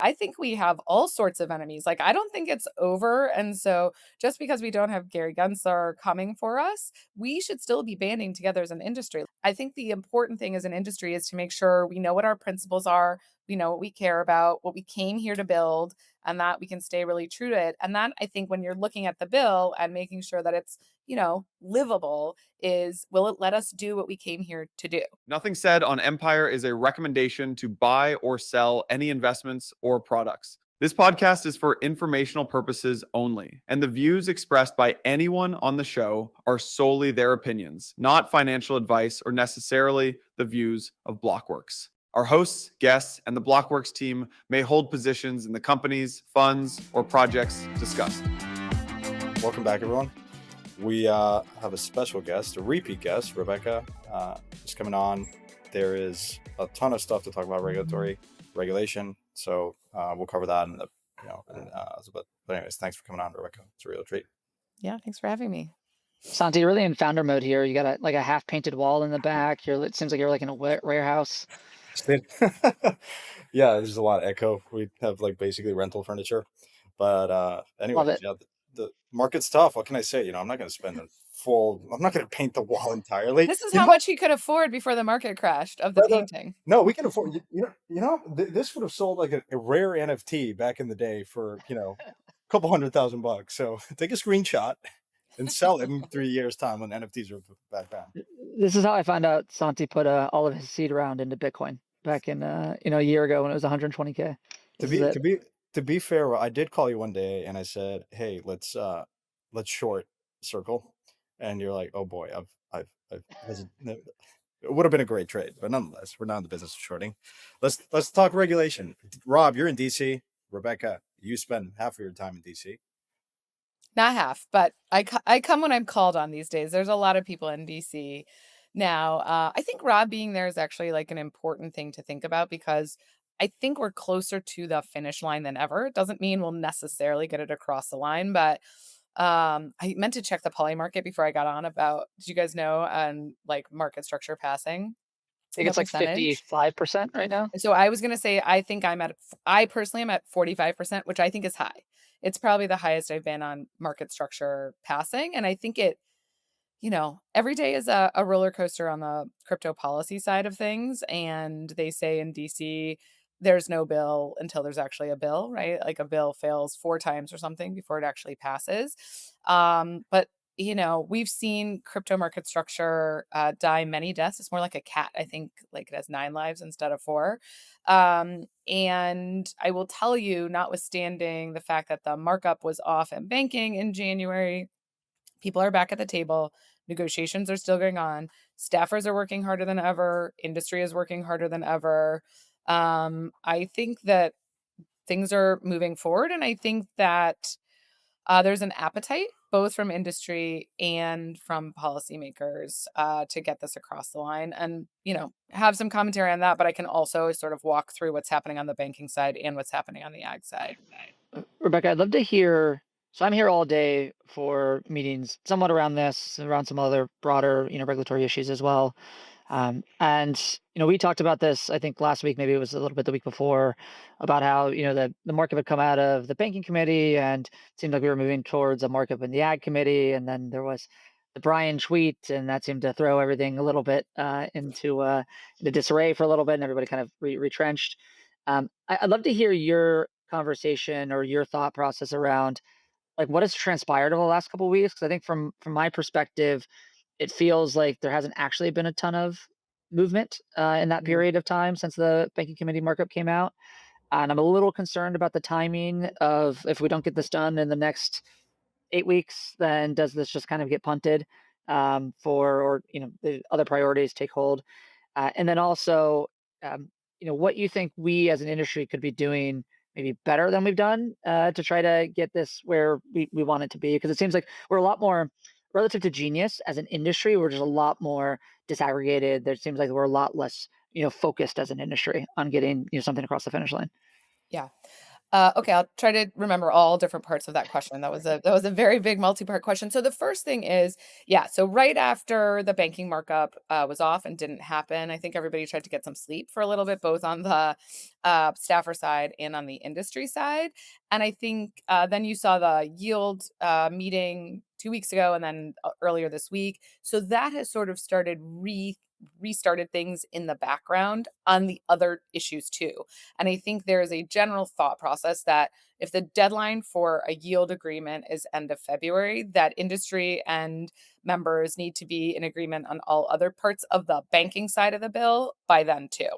I think we have all sorts of enemies. Like, I don't think it's over. And so, just because we don't have Gary Gensler coming for us, we should still be banding together as an industry. I think the important thing as an industry is to make sure we know what our principles are, we know what we care about, what we came here to build, and that we can stay really true to it. And that I think when you're looking at the bill and making sure that it's, livable, is will it let us do what we came here to do? Nothing said on Empire is a recommendation to buy or sell any investments or products. This podcast is for informational purposes only, and the views expressed by anyone on the show are solely their opinions, not financial advice or necessarily the views of Blockworks. Our hosts, guests, and the Blockworks team may hold positions in the companies, funds, or projects discussed. Welcome back, everyone. We have a special guest, a repeat guest, Rebecca, is coming on. There is a ton of stuff to talk about regulation. So we'll cover that but anyways, thanks for coming on, Rebecca. It's a real treat. Yeah, thanks for having me. Santi, you're really in founder mode here. You got a half painted wall in the back. It seems like you're like in a warehouse. Yeah, there's a lot of echo. We have like basically rental furniture, but anyways, yeah, the market's tough. What can I say? I'm not going to spend I'm not going to paint the wall entirely. This is how much he could afford before the market crashed of the painting. No, we can afford. This would have sold like a rare NFT back in the day for a couple $100,000. So take a screenshot and sell it in 3 years' time when NFTs are back down. This is how I found out Santi put all of his seed round into Bitcoin back in a year ago when it was 120K. To be fair, I did call you one day and I said, "Hey, let's short Circle," and you're like, "Oh boy, it would have been a great trade, but nonetheless, we're not in the business of shorting. Let's talk regulation. Rob, you're in DC. Rebecca, you spend half of your time in DC. Not half, but I come when I'm called on these days. There's a lot of people in DC now. I think Rob being there is actually like an important thing to think about because I think we're closer to the finish line than ever. It doesn't mean we'll necessarily get it across the line, but I meant to check the poly market before I got on did you guys know on like market structure passing? I think it's like 55% right now. So I was going to say, I personally am at 45%, which I think is high. It's probably the highest I've been on market structure passing. And I think every day is a roller coaster on the crypto policy side of things. And they say in DC, there's no bill until there's actually a bill, right? Like a bill fails 4 times or something before it actually passes. But we've seen crypto market structure die many deaths. It's more like a cat. I think like it has 9 lives instead of 4. And I will tell you, notwithstanding the fact that the markup was off in banking in January, people are back at the table. Negotiations are still going on. Staffers are working harder than ever. Industry is working harder than ever. I think that things are moving forward. And I think that there's an appetite both from industry and from policymakers to get this across the line and, have some commentary on that. But I can also sort of walk through what's happening on the banking side and what's happening on the ag side. Rebecca, I'd love to hear. So I'm here all day for meetings somewhat around some other broader, regulatory issues as well. And we talked about this, I think last week, maybe it was a little bit the week before, about how, the market would come out of the banking committee and it seemed like we were moving towards a markup in the ag committee. And then there was the Brian tweet, and that seemed to throw everything a little bit into disarray for a little bit, and everybody kind of retrenched. I'd love to hear your conversation or your thought process around like what has transpired over the last couple of weeks. Because I think from my perspective, it feels like there hasn't actually been a ton of movement in that period of time since the banking committee markup came out. And I'm a little concerned about the timing of if we don't get this done in the next 8 weeks, then does this just kind of get punted or the other priorities take hold? And then also, what you think we as an industry could be doing maybe better than we've done to try to get this where we want it to be? Because it seems like we're a lot more relative to Genius as an industry. We're just a lot more disaggregated. There seems like we're a lot less, focused as an industry on getting something across the finish line. Yeah. Okay, I'll try to remember all different parts of that question. That was a very big multi-part question. So the first thing is, yeah, so right after the banking markup was off and didn't happen, I think everybody tried to get some sleep for a little bit, both on the staffer side and on the industry side. And I think then you saw the yield meeting 2 weeks ago, and then earlier this week. So that has sort of restarted things in the background on the other issues too. And I think there is a general thought process that if the deadline for a yield agreement is end of February, that industry and members need to be in agreement on all other parts of the banking side of the bill by then too.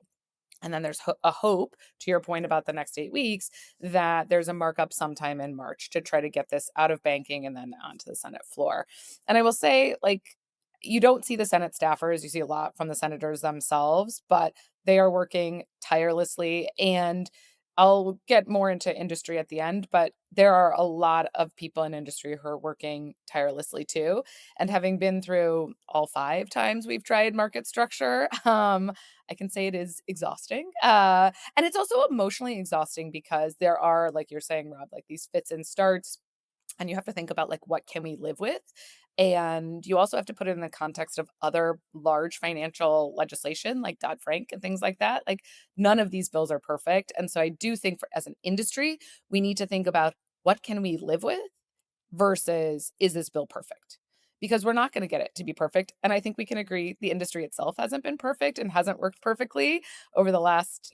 And then there's a hope, to your point about the next 8 weeks, that there's a markup sometime in March to try to get this out of banking and then onto the Senate floor. And I will say, like, you don't see the Senate staffers, you see a lot from the senators themselves, but they are working tirelessly. And I'll get more into industry at the end, but there are a lot of people in industry who are working tirelessly too. And having been through all 5 times we've tried market structure, I can say it is exhausting. And it's also emotionally exhausting because there are, like you're saying, Rob, like these fits and starts, and you have to think about like what can we live with, and you also have to put it in the context of other large financial legislation like Dodd-Frank and things like that. Like none of these bills are perfect, and so I do think for as an industry we need to think about what can we live with versus is this bill perfect? Because we're not going to get it to be perfect. And I think we can agree the industry itself hasn't been perfect and hasn't worked perfectly over the last,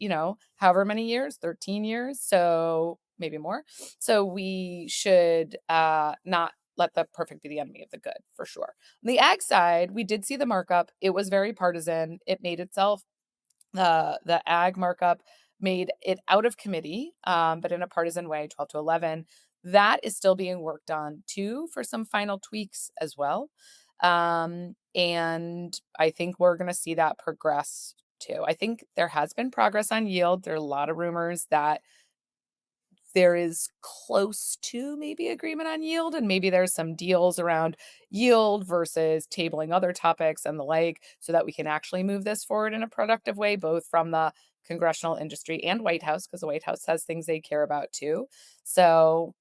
however many years, 13 years. So maybe more. So we should not let the perfect be the enemy of the good for sure. On the ag side, we did see the markup. It was very partisan. It made itself the ag markup made it out of committee, but in a partisan way, 12 to 11. That is still being worked on too for some final tweaks as well. And I think we're going to see that progress too. I think there has been progress on yield. There are a lot of rumors that there is close to maybe agreement on yield, and maybe there's some deals around yield versus tabling other topics and the like, so that we can actually move this forward in a productive way, both from the congressional industry and White House, because the White House has things they care about too. So,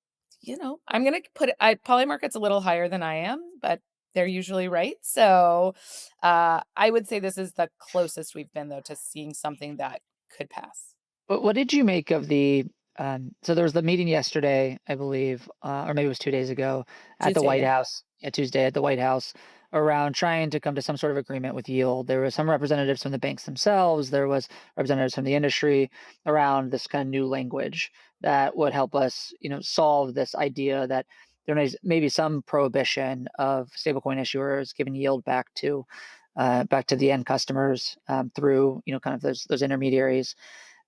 I'm gonna put it, Polymarket's a little higher than I am, but they're usually right. So I would say this is the closest we've been though to seeing something that could pass. What did you make of the so there was the meeting yesterday, I believe, or maybe it was 2 days ago at the Tuesday, White yeah. House, yeah, Tuesday at the White House, around trying to come to some sort of agreement with yield. There were some representatives from the banks themselves. There was representatives from the industry around this kind of new language that would help us, solve this idea that there is maybe some prohibition of stablecoin issuers giving yield back to the end customers through, kind of those intermediaries.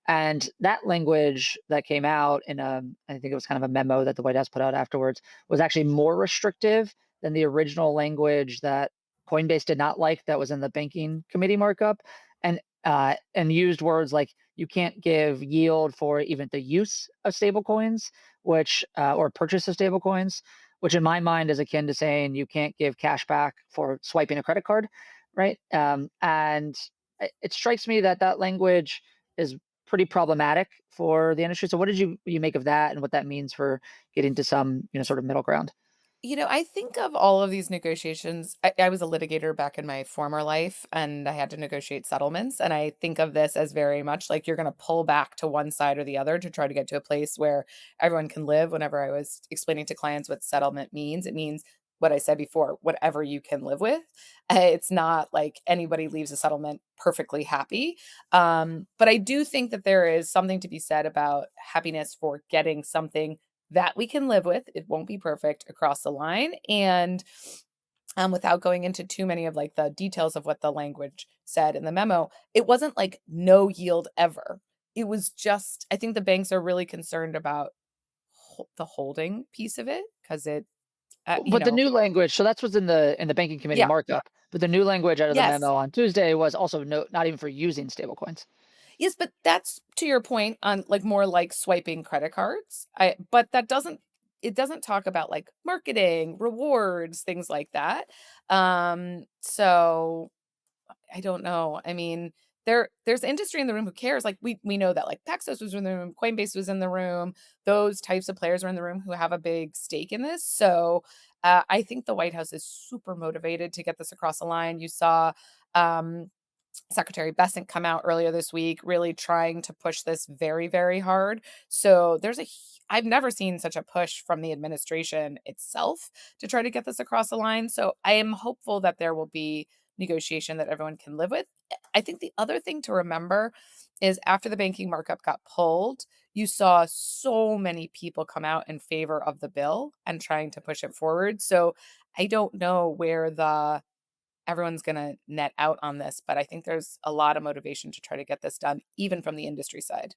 And that language that came out in I think it was kind of a memo that the White House put out afterwards, was actually more restrictive than the original language that Coinbase did not like that was in the banking committee markup, and used words like you can't give yield for even the use of stablecoins, which or purchase of stablecoins, which in my mind is akin to saying you can't give cash back for swiping a credit card, right? And it strikes me that that language is pretty problematic for the industry. So what did you make of that, and what that means for getting to some, sort of middle ground? I think of all of these negotiations. I was a litigator back in my former life, and I had to negotiate settlements. And I think of this as very much like you're going to pull back to one side or the other to try to get to a place where everyone can live. Whenever I was explaining to clients what settlement means, it means what I said before, whatever you can live with. It's not like anybody leaves a settlement perfectly happy. But I do think that there is something to be said about happiness for getting something that we can live with. It won't be perfect across the line. And without going into too many of like the details of what the language said in the memo, it wasn't like no yield ever. It was just, I think the banks are really concerned about the holding piece of it because it, But the new language, so that's what's in the banking committee yeah, markup. But the new language out of the yes. memo on Tuesday was also not even for using stablecoins. Yes, but that's to your point on like more like swiping credit cards. But it doesn't talk about like marketing, rewards, things like that. So I don't know. I mean, there's industry in the room who cares. Like we know that like Paxos was in the room, Coinbase was in the room. Those types of players are in the room who have a big stake in this. So I think the White House is super motivated to get this across the line. You saw um, Secretary Bessent come out earlier this week, really trying to push this very, very hard. So I've never seen such a push from the administration itself to try to get this across the line. So I am hopeful that there will be negotiation that everyone can live with. I think the other thing to remember is after the banking markup got pulled, you saw so many people come out in favor of the bill and trying to push it forward. So I don't know where the everyone's gonna net out on this, but I think there's a lot of motivation to try to get this done, even from the industry side.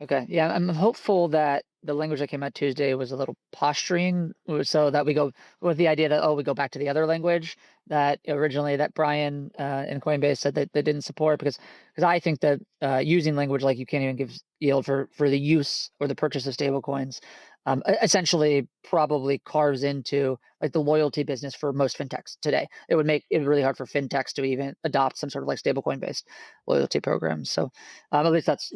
Okay. Yeah, I'm hopeful that the language that came out Tuesday was a little posturing, so that we go with the idea that, oh, we go back to the other language that originally that Brian and Coinbase said that they didn't support, because I think that using language like you can't even give yield for the use or the purchase of stable coins, essentially probably carves into like the loyalty business for most fintechs today. It would make it really hard for fintechs to even adopt some sort of like stablecoin based loyalty programs. So at least that's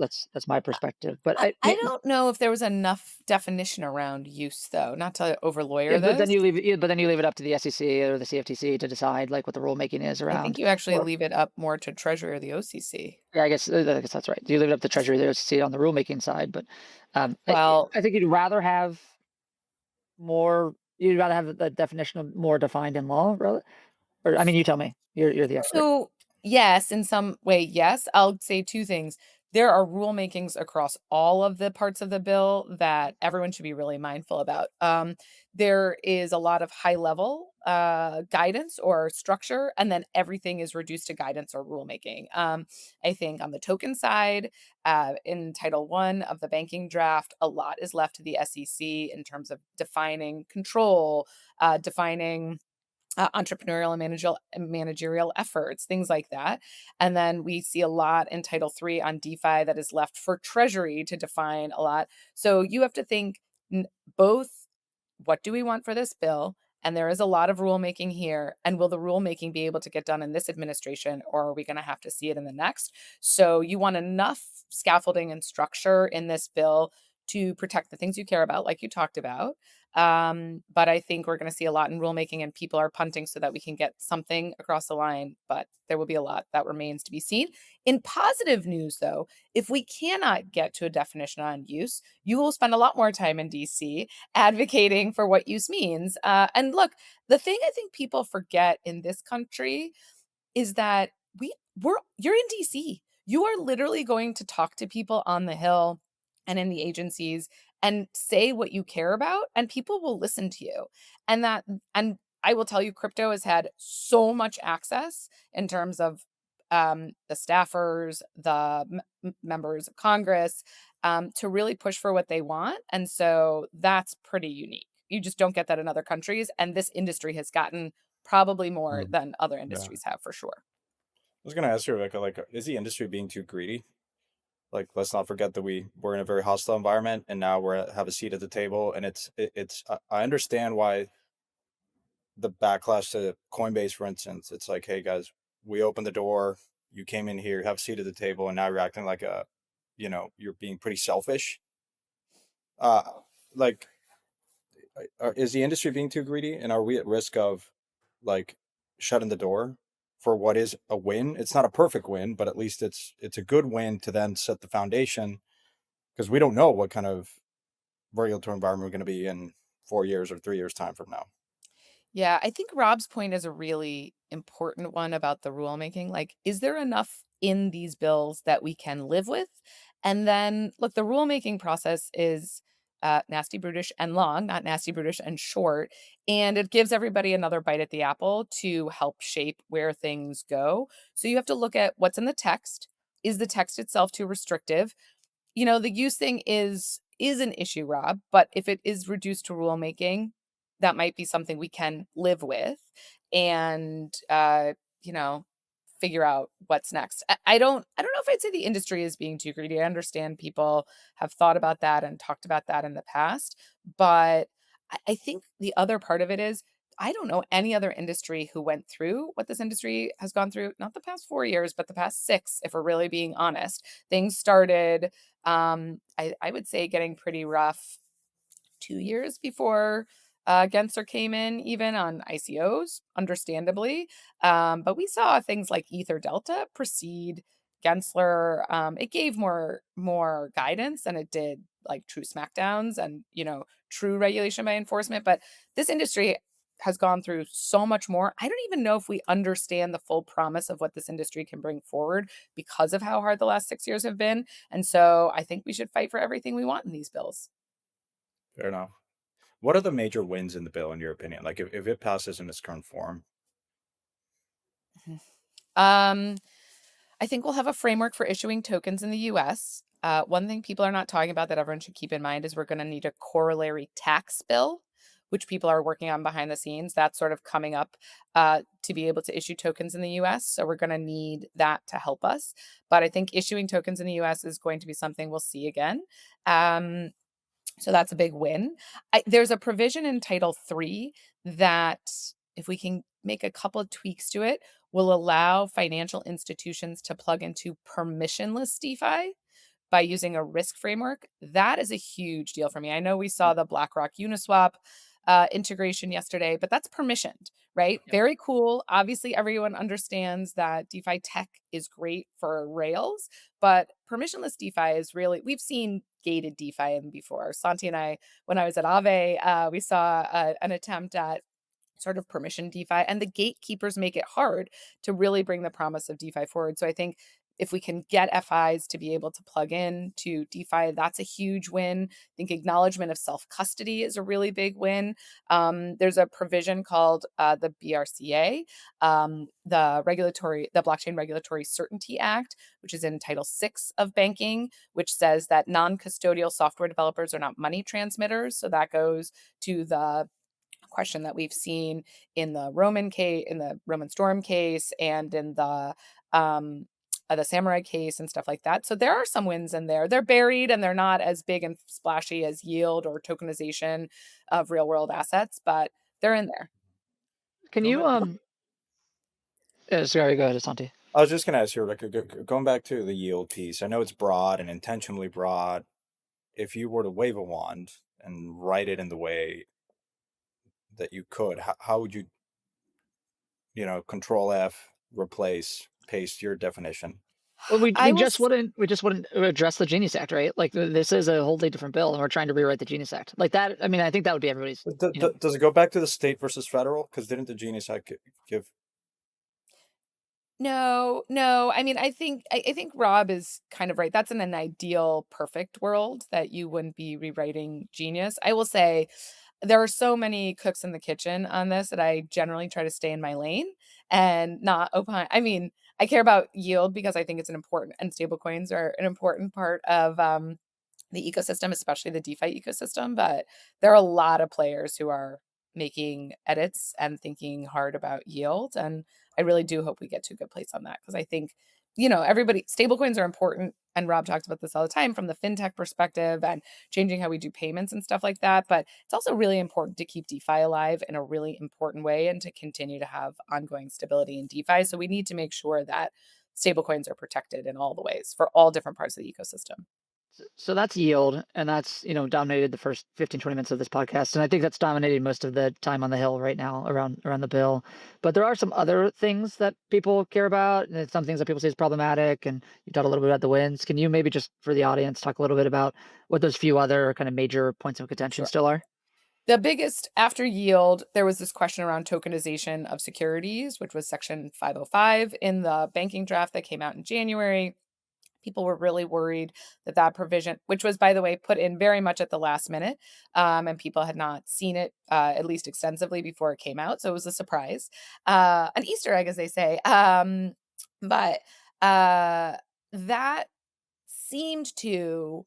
my perspective. But I don't know if there was enough definition around use, though, not to over yeah, lawyer but then this. you leave it. But then you leave it up to the SEC or the CFTC to decide like what the rulemaking is I think around. you actually Or leave it up more to Treasury or the OCC. yeah, I guess that's right. You leave it up to Treasury to see on the rulemaking side. But Well, I think you'd rather have more. You'd rather have the definition of more defined in law, rather. Or I mean, you tell me. You're the expert. so, yes, in some way, yes. I'll say 2 things. There are rulemakings across all of the parts of the bill that everyone should be really mindful about. There is a lot of high level guidance or structure, and then everything is reduced to guidance or rulemaking. I think on the token side, in Title One of the banking draft, a lot is left to the SEC in terms of defining control, defining entrepreneurial and managerial efforts, things like that. And then we see a lot in Title III on DeFi that is left for Treasury to define a lot. So you have to think both what do we want for this bill? And there is a lot of rulemaking here. And will the rulemaking be able to get done in this administration, or are we going to have to see it in the next? So you want enough scaffolding and structure in this bill to protect the things you care about, like you talked about. But I think we're going to see a lot in rulemaking, and people are punting so that we can get something across the line. But there will be a lot that remains to be seen. In positive news, though, if we cannot get to a definition on use, you will spend a lot more time in DC advocating for what use means. And look, the thing I think people forget in this country is that you're in DC. You are literally going to talk to people on the Hill and in the agencies and say what you care about, and people will listen to you. And I will tell you, crypto has had so much access in terms of the staffers, the members of Congress, to really push for what they want. And so that's pretty unique. You just don't get that in other countries. And this industry has gotten probably more Mm, than other yeah. industries have for sure. I was gonna ask you, Rebecca, like, is the industry being too greedy? Like, let's not forget that we're in a very hostile environment, and now have a seat at the table, and it's. I understand why the backlash to Coinbase, for instance. It's like, hey guys, we opened the door, you came in here, have a seat at the table, and now you're acting like you're being pretty selfish. Uh, like, is the industry being too greedy, and are we at risk of like shutting the door for what is a win? It's not a perfect win, but at least it's a good win to then set the foundation, because we don't know what kind of regulatory environment we're going to be in 4 years or 3 years time from now. Yeah, I think Rob's point is a really important one about the rulemaking. Like, is there enough in these bills that we can live with? And then, look, the rulemaking process is nasty, brutish, and long, not nasty, brutish, and short. And it gives everybody another bite at the apple to help shape where things go. So you have to look at what's in the text. Is the text itself too restrictive? The use thing is an issue, Rob, but if it is reduced to rulemaking, that might be something we can live with and you know, figure out what's next. I don't know if I'd say the industry is being too greedy. I understand people have thought about that and talked about that in the past, but I think the other part of it is I don't know any other industry who went through what this industry has gone through, not the past 4 years, but the past 6, if we're really being honest. Things started, I would say getting pretty rough 2 years before, Gensler came in even on ICOs, understandably. But we saw things like Ether Delta precede Gensler. It gave more guidance than it did like true smackdowns and, true regulation by enforcement. But this industry has gone through so much more. I don't even know if we understand the full promise of what this industry can bring forward because of how hard the last 6 years have been. And so I think we should fight for everything we want in these bills. Fair enough. What are the major wins in the bill, in your opinion? Like if it passes in its current form? Mhm. Um, I think we'll have a framework for issuing tokens in the US. One thing people are not talking about that everyone should keep in mind is we're going to need a corollary tax bill, which people are working on behind the scenes. That's sort of coming up to be able to issue tokens in the US. So we're going to need that to help us. But I think issuing tokens in the US is going to be something we'll see again. Um, so that's a big win. There's a provision in Title III that, if we can make a couple of tweaks to it, will allow financial institutions to plug into permissionless DeFi by using a risk framework. That is a huge deal for me. I know we saw the BlackRock Uniswap integration yesterday, but that's permissioned, right? Yep. Very cool. Obviously, everyone understands that DeFi tech is great for Rails, but permissionless DeFi is really, we've seen gated DeFi in before. Santi and I, when I was at Aave, we saw an attempt at sort of permission DeFi, and the gatekeepers make it hard to really bring the promise of DeFi forward. So I think if we can get FIs to be able to plug in to DeFi, that's a huge win. I think acknowledgement of self-custody is a really big win. There's a provision called the BRCA, the Blockchain Regulatory Certainty Act, which is in Title VI of banking, which says that non-custodial software developers are not money transmitters. So that goes to the question that we've seen in the Roman Storm case, and in the Samurai case and stuff like that. So there are some wins in there. They're buried and they're not as big and splashy as yield or tokenization of real world assets, but they're in there. Can Going you back, sorry, go ahead, Asante. I was just going to ask you, Rebecca, going back to the yield piece. I know it's broad and intentionally broad. If you were to wave a wand and write it in the way that you could, how would you, control F, replace, paste your definition? Well, we I we will just wouldn't address the Genius Act, right? Like this is a wholly different bill, and we're trying to rewrite the Genius Act. Like that. I mean, I think that would be everybody's. Does it go back to the state versus federal? Because didn't the Genius Act give? No, no. I mean, I think Rob is kind of right. That's in an ideal, perfect world that you wouldn't be rewriting Genius. I will say there are so many cooks in the kitchen on this that I generally try to stay in my lane and not opine. I mean, I care about yield because I think it's an important, and stablecoins are an important part of the ecosystem, especially the DeFi ecosystem. But there are a lot of players who are making edits and thinking hard about yield. And I really do hope we get to a good place on that, because I think, everybody, stablecoins are important. And Rob talks about this all the time from the fintech perspective and changing how we do payments and stuff like that. But it's also really important to keep DeFi alive in a really important way and to continue to have ongoing stability in DeFi. So we need to make sure that stablecoins are protected in all the ways for all different parts of the ecosystem. So that's yield, and that's dominated the first 15, 20 minutes of this podcast, and I think that's dominating most of the time on the Hill right now around the bill. But there are some other things that people care about, and some things that people say is problematic. And you talked a little bit about the wins. Can you maybe just for the audience talk a little bit about what those few other kind of major points of contention Sure. still are? The biggest after yield, there was this question around tokenization of securities, which was Section 505 in the banking draft that came out in January. People were really worried that that provision, which was, by the way, put in very much at the last minute, and people had not seen it at least extensively before it came out. So it was a surprise, an Easter egg, as they say. But that seemed to,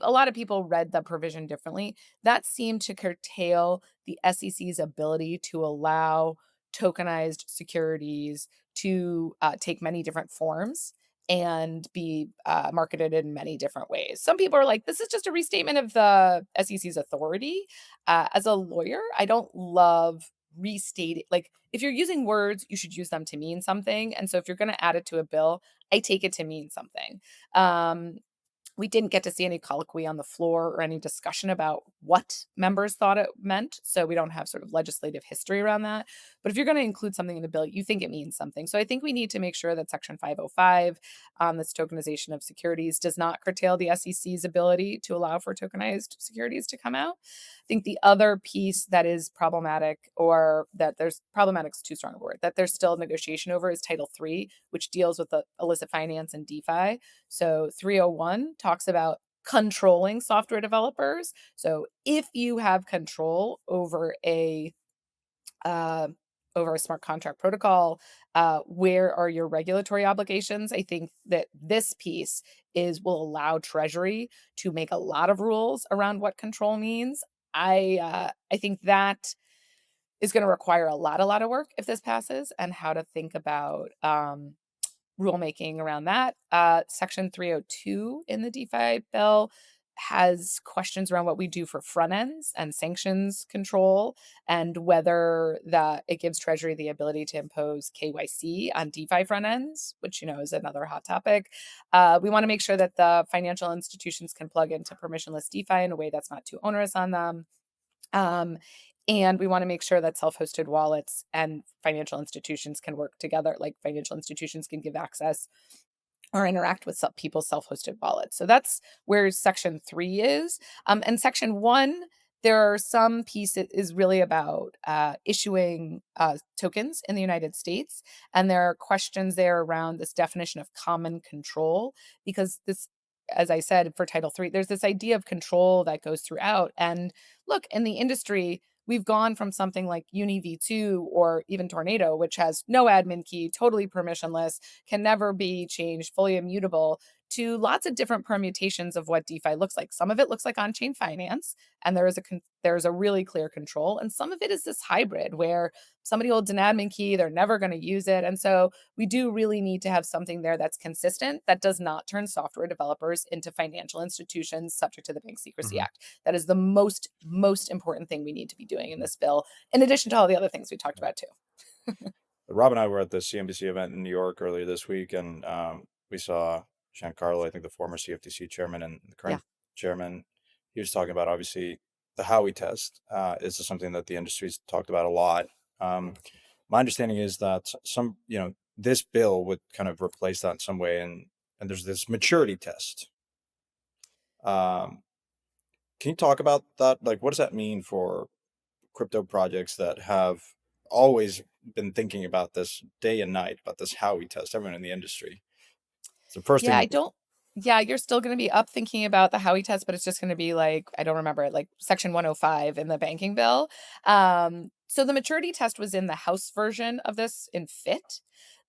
a lot of people read the provision differently. That seemed to curtail the SEC's ability to allow tokenized securities to take many different forms and be marketed in many different ways. Some people are like, this is just a restatement of the SEC's authority. As a lawyer, I don't love restate it. Like, if you're using words, you should use them to mean something. And so if you're going to add it to a bill, I take it to mean something. Um, we didn't get to see any colloquy on the floor or any discussion about what members thought it meant. So we don't have sort of legislative history around that. But if you're going to include something in the bill, you think it means something. So I think we need to make sure that Section 505, this tokenization of securities, does not curtail the SEC's ability to allow for tokenized securities to come out. I think the other piece that is problematic, or that there's problematic is too strong a word, that there's still negotiation over, is Title III, which deals with the illicit finance and DeFi. So 301 talks about controlling software developers. So if you have control uh, over a smart contract protocol, where are your regulatory obligations? I think that this piece will allow Treasury to make a lot of rules around what control means. I think that is going to require a lot of work if this passes, and how to think about rulemaking around that. Section 302 in the DeFi bill has questions around what we do for front ends and sanctions control, and whether that it gives Treasury the ability to impose KYC on DeFi front ends, which is another hot topic. We want to make sure that the financial institutions can plug into permissionless DeFi in a way that's not too onerous on them. Um, and we want to make sure that self-hosted wallets and financial institutions can work together. Like, financial institutions can give access or interact with people's self-hosted wallets. So that's where Section 3 is. And Section 1, there are some pieces is really about issuing tokens in the United States. And there are questions there around this definition of common control, because this, as I said, for Title III, there's this idea of control that goes throughout. And look, in the industry, we've gone from something like Uni V2 or even Tornado, which has no admin key, totally permissionless, can never be changed, fully immutable, to lots of different permutations of what DeFi looks like. Some of it looks like on-chain finance, and there's a really clear control, and some of it is this hybrid where somebody holds an admin key, they're never going to use it. And so we do really need to have something there that's consistent, that does not turn software developers into financial institutions subject to the Bank Secrecy Mhm. Act. That is the most important thing we need to be doing in this bill, in addition to all the other things we talked about too. Rob and I were at the CNBC event in New York earlier this week, and we saw Giancarlo, I think the former CFTC chairman and the Yeah. current chairman. He was talking about, obviously, the Howey test. Is something that the industry's talked about a lot. Um, my understanding is that this bill would kind of replace that in some way, and there's this maturity test. Um, can you talk about that? Like, what does that mean for crypto projects that have always been thinking about this day and night, about this Howey test, everyone in the industry? It's the first Yeah, thing I that don't yeah, you're still gonna be up thinking about the Howey test, but it's just gonna be like, I don't remember it, like Section 105 in the banking bill. So the maturity test was in the House version of this in FIT.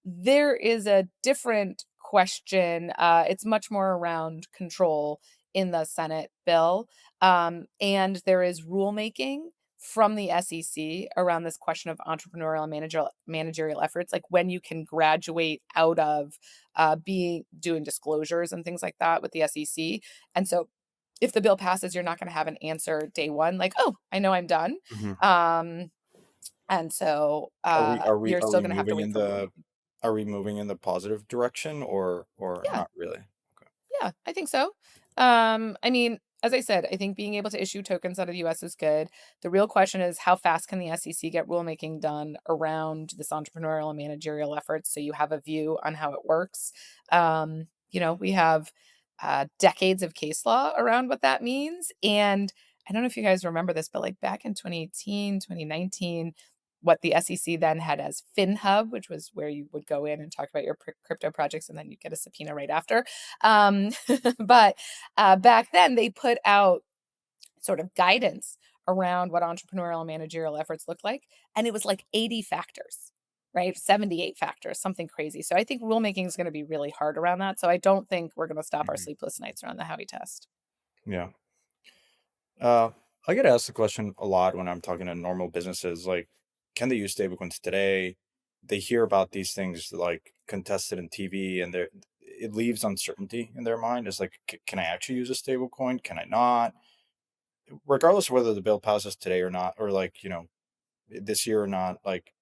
There is a different question. It's much more around control in the Senate bill. And there is rulemaking from the SEC around this question of entrepreneurial and managerial efforts, like when you can graduate out of being doing disclosures and things like that with the SEC. And so if the bill passes, you're not going to have an answer day one, like, oh, I know I'm done. Mhm. Um, and so are we are we you're are still we going to have to moving wait in for the rulemaking. are we moving in the positive direction, or Yeah. not really? Okay. Yeah, I think so. I mean, as I said, I think being able to issue tokens out of the US is good. The real question is, how fast can the SEC get rulemaking done around this entrepreneurial and managerial efforts, so you have a view on how it works. We have decades of case law around what that means. And I don't know if you guys remember this, but like back in 2018, 2019, what the SEC then had as FinHub, which was where you would go in and talk about your crypto projects, and then you get a subpoena right after. Um, but back then, they put out sort of guidance around what entrepreneurial and managerial efforts look like. And it was like 80 factors, right? 78 factors, something crazy. So I think rulemaking is going to be really hard around that. So I don't think we're going to stop our Mhm. sleepless nights around the Howey test. Yeah. Uh, I get asked the question a lot when I'm talking to normal businesses, like, can they use stablecoins today? They hear about these things like contested in TV, and it leaves uncertainty in their mind. It's like, can I actually use a stablecoin? Can I not? Regardless of whether the bill passes today or not, or like, this year or not, like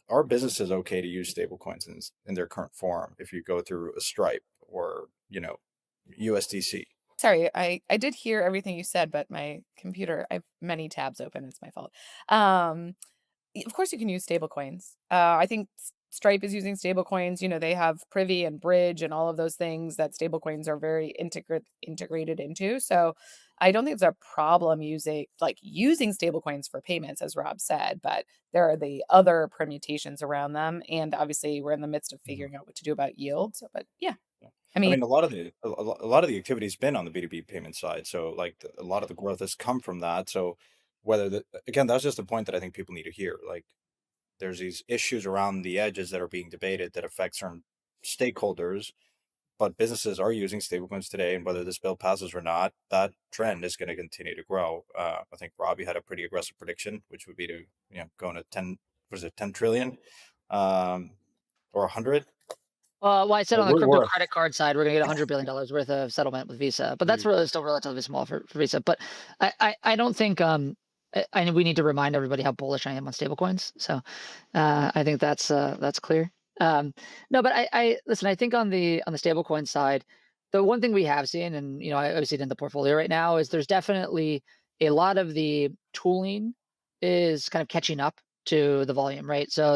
our business is okay to use stablecoins in their current form if you go through a Stripe or USDC. Sorry, I did hear everything you said, but my computer, I have many tabs open, it's my fault. Um, of course you can use stablecoins. I think Stripe is using stablecoins. They have Privy and Bridge and all of those things that stablecoins are very integrated into. So I don't think it's a problem using stablecoins for payments, as Rob said, but there are the other permutations around them. And obviously we're in the midst of Mhm. figuring out what to do about yield. So, but yeah, Yeah. I I mean, mean, a lot of the activity has been on the B2B payment side. So like a lot of the growth has come from that. So again, that's just the point that I think people need to hear. Like there's these issues around the edges that are being debated that affect certain stakeholders, but businesses are using stablecoins today, and whether this bill passes or not, that trend is going to continue to grow. I think Robbie had a pretty aggressive prediction, which would be to go into 10, was it 10 trillion, um, or 100? Well, I said on the We're crypto worth. credit card side, we're gonna get $100 billion worth of settlement with Visa, but that's really still relatively small for Visa. But I don't think I know we need to remind everybody how bullish I am on stablecoins. So I think that's clear. Um, no, but I listen. I think on the stablecoin side, the one thing we have seen, and I see it in the portfolio right now, is there's definitely a lot of the tooling is kind of catching up to the volume, right? So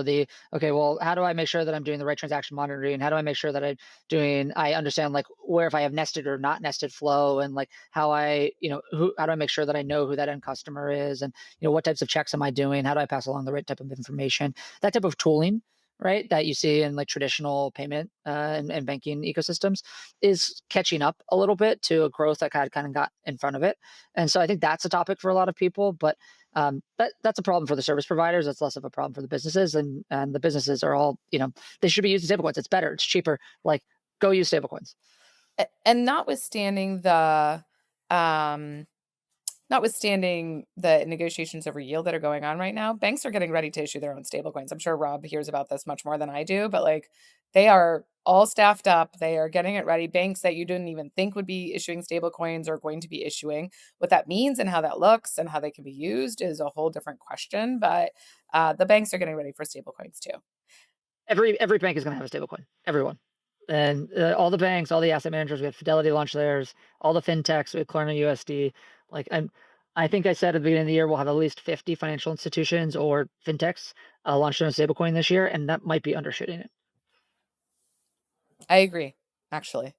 okay, well, how do I make sure that I'm doing the right transaction monitoring? How do I make sure that I understand like where if I have nested or not nested flow and like how do I make sure that I know who that end customer is and what types of checks am I doing? How do I pass along the right type of information? That type of tooling, right, that you see in like traditional payment and banking ecosystems is catching up a little bit to a growth that kind of got in front of it. And so I think that's a topic for a lot of people, but that's a problem for the service providers. That's less of a problem for the businesses, and the businesses are all they should be using stablecoins. It's better. It's cheaper. Like go use stablecoins. and um notwithstanding the negotiations over yield that are going on right now, banks are getting ready to issue their own stablecoins. I'm sure Rob hears about this much more than I do, but like they are all staffed up. They are getting it ready. Banks that you didn't even think would be issuing stablecoins are going to be issuing. What that means and how that looks and how they can be used is a whole different question. But the banks are getting ready for stablecoins too. Every bank is going to have a stablecoin. Everyone. And all the banks, all the asset managers, we had Fidelity launch theirs, all the fintechs, we had Klarna USD. Like I think I said at the beginning of the year we'll have at least 50 financial institutions or fintechs launch their own stablecoin this year, and that might be undershooting it. I agree, actually.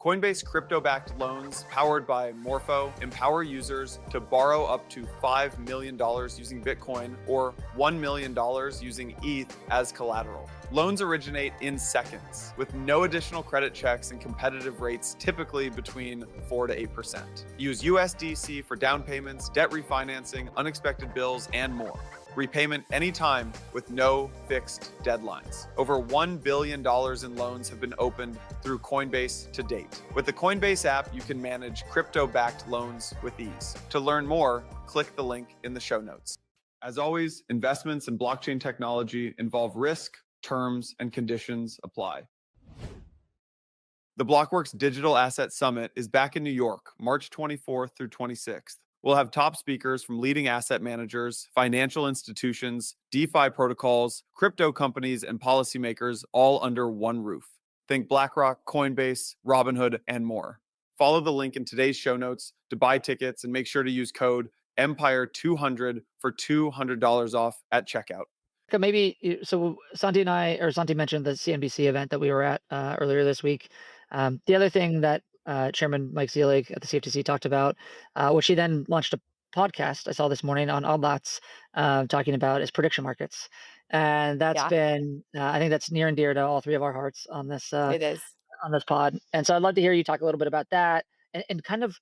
Coinbase crypto-backed loans powered by Morpho empower users to borrow up to $5 million using Bitcoin or $1 million using ETH as collateral. Loans originate in seconds with no additional credit checks and competitive rates typically between 4 to 8%. Use USDC for down payments, debt refinancing, unexpected bills, and more. Repayment anytime with no fixed deadlines. Over $1 billion in loans have been opened through Coinbase to date. With the Coinbase app, you can manage crypto-backed loans with ease. To learn more, click the link in the show notes. As always, investments in blockchain technology involve risk, terms, and conditions apply. The Blockworks Digital Asset Summit is back in New York, March 24th through 26th. We'll have top speakers from leading asset managers, financial institutions, DeFi protocols, crypto companies, and policymakers all under one roof. Think BlackRock, Coinbase, Robinhood, and more. Follow the link in today's show notes to buy tickets and make sure to use code EMPIRE200 for $200 off at checkout. Maybe so Santi mentioned the CNBC event that we were at earlier this week. The other thing that Chairman Mike Zielig at the CFTC talked about, which he then launched a podcast I saw this morning on Odd Lots, talking about is prediction markets, and that's Yeah, been I think that's near and dear to all three of our hearts it is. on this pod. And so I'd love to hear you talk a little bit about that and kind of,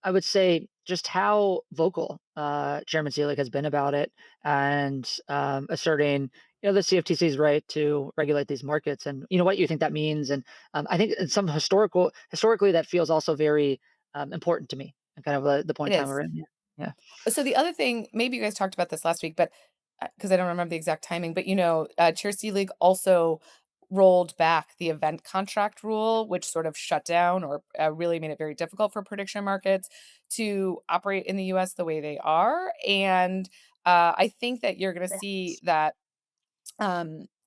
I would say, just how vocal Chairman Seelig has been about it and asserting, the CFTC's right to regulate these markets and what you think that means. And I think in some historically that feels also very important to me and kind of the point It in time is. we're in. Yeah. Yeah. So the other thing, maybe you guys talked about this last week, but because I don't remember the exact timing, but Chair Seelig also rolled back the event contract rule, which sort of shut down or really made it very difficult for prediction markets to operate in the US the way they are. And I think that you're going to see that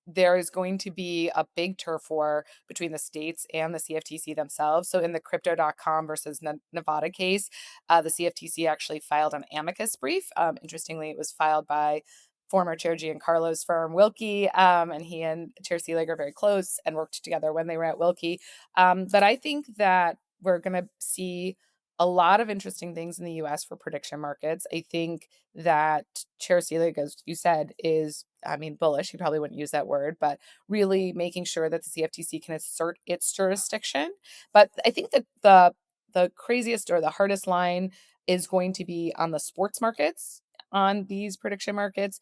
there is going to be a big turf war between the states and the CFTC themselves. So in the crypto.com versus Nevada case, the CFTC actually filed an amicus brief. Interestingly, it was filed by former Chair Giancarlo's firm, Wilkie, and he and Chair Seelig are very close and worked together when they were at Wilkie. But I think that we're going to see a lot of interesting things in the US for prediction markets. I think that Chair Seelig, as you said, is, I mean, bullish. He probably wouldn't use that word, but really making sure that the CFTC can assert its jurisdiction. But I think that the craziest or the hardest line is going to be on the sports markets, on these prediction markets,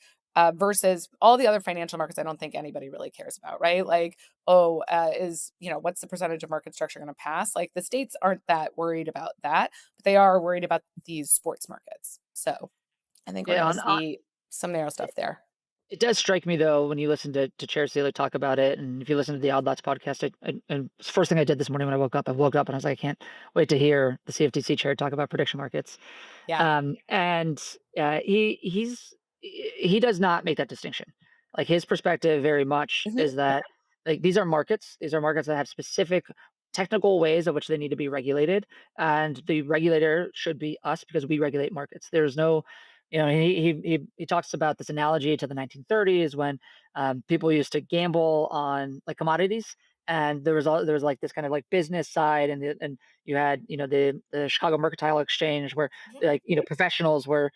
versus all the other financial markets. I don't think anybody really cares about, right? Like, oh, what's the percentage of market structure going to pass? Like the states aren't that worried about that, but they are worried about these sports markets. So I think we're Yeah, going to see some narrow stuff there. it does strike me though when you listen to Chair Seelig talk about it, and if you listen to the Odd Lots podcast, and it's the first thing I did this morning when I woke up and I was like, I can't wait to hear the CFTC chair talk about prediction markets. Yeah. And he does not make that distinction. Like his perspective very much Mhm. is that like these are markets. These are markets that have specific technical ways of which they need to be regulated, and the regulator should be us because we regulate markets. There's no, he talks about this analogy to the 1930s when people used to gamble on like commodities, and there was like this kind of like business side, and you had the Chicago Mercantile Exchange where Mhm. like professionals were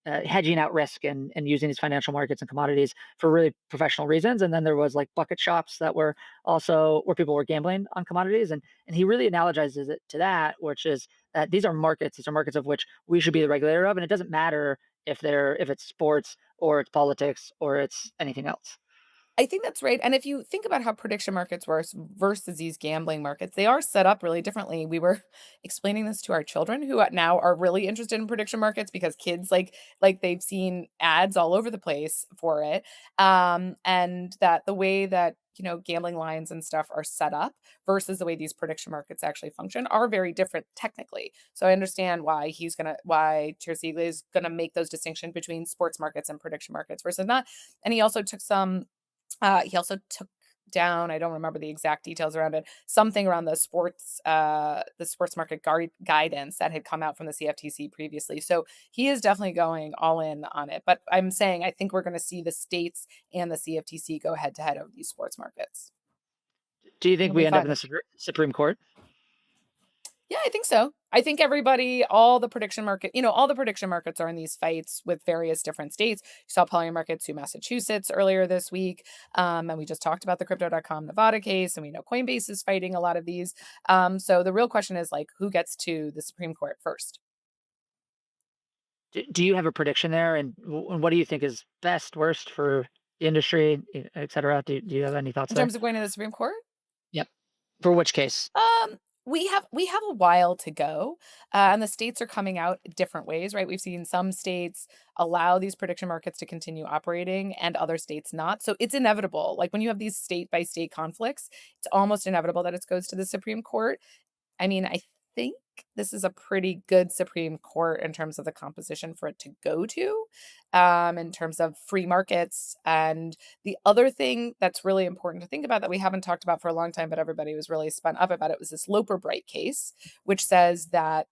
hedging out risk and using these financial markets and commodities for really professional reasons. And then there was like bucket shops that were also where people were gambling on commodities. And he really analogizes it to that, which is that these are markets. These are markets of which we should be the regulator of, and it doesn't matter if it's sports or it's politics or it's anything else. I think that's right, and if you think about how prediction markets works versus these gambling markets, they are set up really differently. We were explaining this to our children who now are really interested in prediction markets because kids like they've seen ads all over the place for it, and that the way that, gambling lines and stuff are set up versus the way these prediction markets actually function are very different technically. So I understand why Chair Siegel is gonna make those distinctions between sports markets and prediction markets versus not, and he also took down, I don't remember the exact details around it, something around the sports market guidance that had come out from the CFTC previously. So he is definitely going all in on it. But I'm saying I think we're going to see the states and the CFTC go head to head over these sports markets. Do you think It'll we be end up in fun. the Supreme Court? Yeah, I think so. I think all the prediction all the prediction markets are in these fights with various different states. You saw Polymarket sue Massachusetts earlier this week. And we just talked about the crypto.com Nevada case, and we know Coinbase is fighting a lot of these. So the real question is like, who gets to the Supreme Court first? Do you have a prediction there? And what do you think is best, worst for the industry, et cetera? Do you have any thoughts In there? terms of going to the Supreme Court? Yep. For which case? We have a while to go, and the states are coming out different ways, right? We've seen some states allow these prediction markets to continue operating, and other states not. So it's inevitable. Like when you have these state by state conflicts, it's almost inevitable that it goes to the Supreme Court. I mean, I think this is a pretty good Supreme Court in terms of the composition for it to go to, in terms of free markets. And the other thing that's really important to think about that we haven't talked about for a long time, but everybody was really spun up about it, was this Loper Bright case, which says that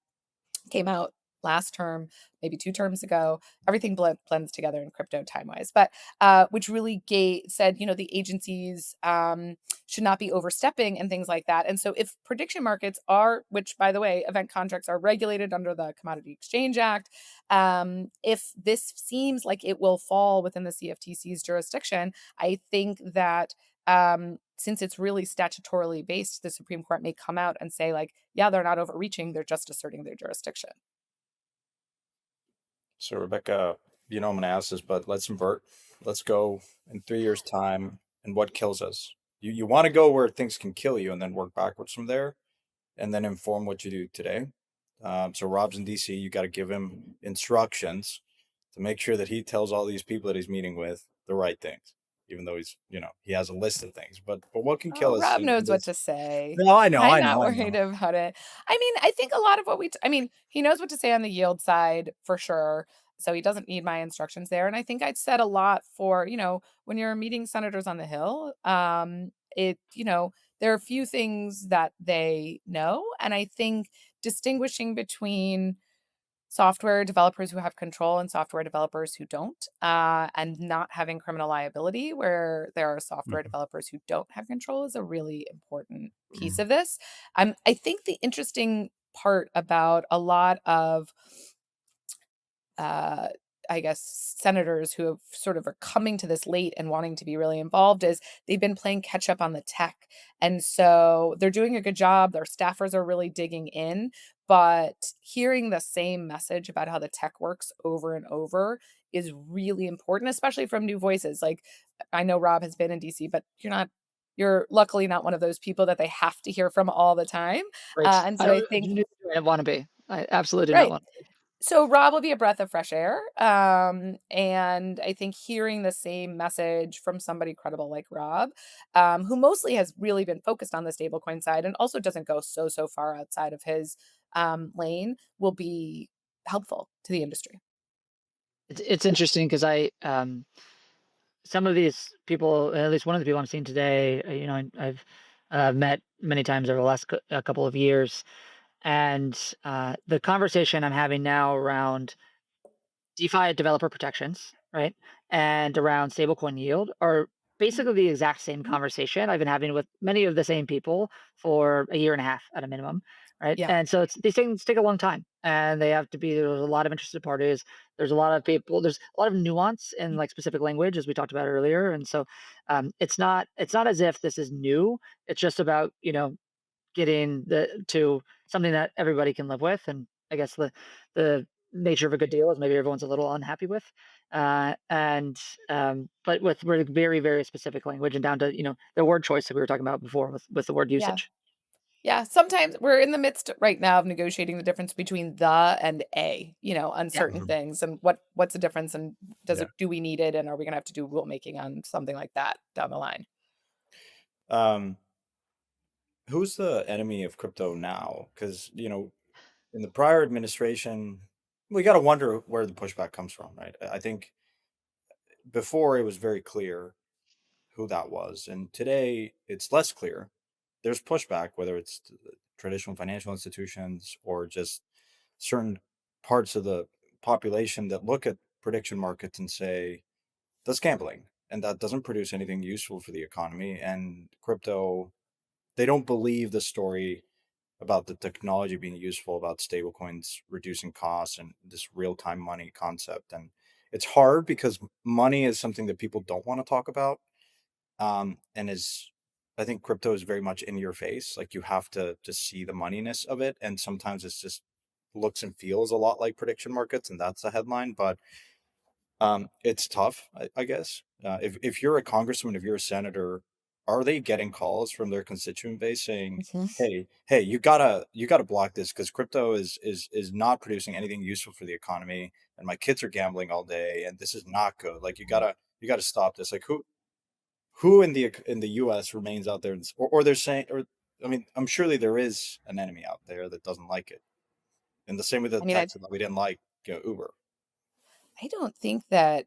came out last term, maybe 2 terms ago. Everything blends together in crypto time-wise, but which really said, the agencies should not be overstepping and things like that. And so if prediction markets are, which by the way, event contracts are regulated under the Commodity Exchange Act, if this seems like it will fall within the CFTC's jurisdiction, I think that since it's really statutorily based, the Supreme Court may come out and say, like, yeah, they're not overreaching, they're just asserting their jurisdiction. So Rebecca, I'm gonna ask this, but let's invert. Let's go in 3 years' time and what kills us. You want to go where things can kill you and then work backwards from there and then inform what you do today. So Rob's in DC, you got to give him instructions to make sure that he tells all these people that he's meeting with the right things. even though he's, he has a list of things. But what can Oh, kill us Rob in knows what this? to say. No, I know, I'm I not know, I worried know. about it. I mean, I think a lot of what I mean, he knows what to say on the yield side for sure. So he doesn't need my instructions there. And I think I'd said a lot for, when you're meeting senators on the Hill, there are a few things that they know. And I think distinguishing between software developers who have control and software developers who don't, and not having criminal liability where there are software Mhm, developers who don't have control is a really important piece mhm, of this. I think the interesting part about a lot of uh, I guess, senators who have sort of are coming to this late and wanting to be really involved is they've been playing catch up on the tech. And so they're doing a good job. Their staffers are really digging in, but hearing the same message about how the tech works over and over is really important, especially from new voices. Like I know Rob has been in DC, but you're luckily not one of those people that they have to hear from all the time. Right. And I so I don't think, I didn't wanna be. I absolutely did not right. want So Rob will be a breath of fresh air, and I think hearing the same message from somebody credible like Rob, who mostly has really been focused on the stablecoin side and also doesn't go so far outside of his, lane, will be helpful to the industry. It's interesting because some of these people, at least one of the people I'm seeing today, I've met many times over the last a couple of years, and the conversation I'm having now around DeFi developer protections, right? And around stablecoin yield are Mhm. basically the exact same conversation I've been having with many of the same people for a year and a half at a minimum, right? Yeah, And so these things take a long time and they have to be, there's a lot of interested parties. There's a lot of people, there's a lot of nuance in like specific language, as we talked about earlier. And so it's not as if this is new. It's just about, getting to something that everybody can live with, and I guess the nature of a good deal is maybe everyone's a little unhappy with, and but with very very specific language and down to the word choice that we were talking about before with the word yeah. usage. Yeah, sometimes we're in the midst right now of negotiating the difference between the and a, on Yeah, certain mhm. things and what's the difference and Yeah. do we need it and are we gonna have to do rulemaking on something like that down the line? Um, who's the enemy of crypto now? Because, in the prior administration, we got to wonder where the pushback comes from, right? I think before it was very clear who that was, and today it's less clear. There's pushback, whether it's to the traditional financial institutions or just certain parts of the population that look at prediction markets and say that's gambling and that doesn't produce anything useful for the economy. And crypto, they don't believe the story about the technology being useful, about stablecoins reducing costs and this real-time money concept. And it's hard because money is something that people don't want to talk about. And is I think crypto is very much in your face. Like you have to see the moneyness of it. And sometimes it's just looks and feels a lot like prediction markets, and that's the headline. But it's tough, I guess. If you're a congressman, if you're a senator, are they getting calls from their constituent base saying, Mhm. "Hey, you gotta block this because crypto is not producing anything useful for the economy, and my kids are gambling all day, and this is not good. Like you gotta stop this." Like who in the U.S. remains out there, or they're saying, or I mean, I'm surely there is an enemy out there that doesn't like it, and the same with the I mean, I Texas that we didn't like, Uber. I don't think that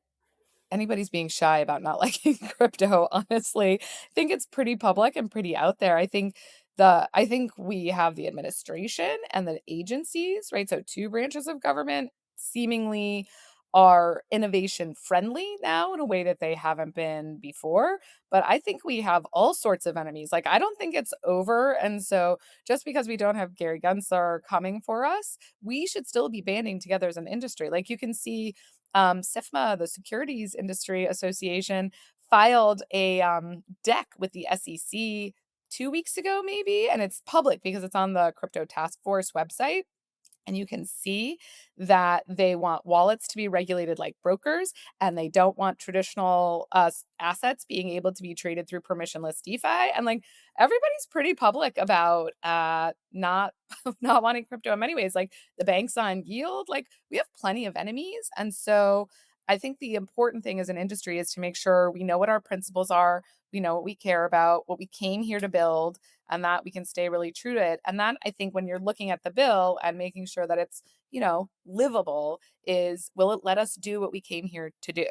anybody's being shy about not liking crypto, honestly. I think it's pretty public and pretty out there. I think we have the administration and the agencies, right? So two branches of government seemingly are innovation friendly now in a way that they haven't been before. But I think we have all sorts of enemies. Like I don't think it's over. And so just because we don't have Gary Gensler coming for us, we should still be banding together as an industry. Like you can see SIFMA, the Securities Industry Association, filed a deck with the SEC 2 weeks ago, maybe, and it's public because it's on the Crypto Task Force website. And you can see that they want wallets to be regulated like brokers, and they don't want traditional assets being able to be traded through permissionless DeFi. And like everybody's pretty public about not not wanting crypto in many ways. Like the banks on yield, like we have plenty of enemies, and so I think the important thing as an industry is to make sure we know what our principles are, we know what we care about, what we came here to build, and that we can stay really true to it. And that I think when you're looking at the bill and making sure that it's, livable is, will it let us do what we came here to do?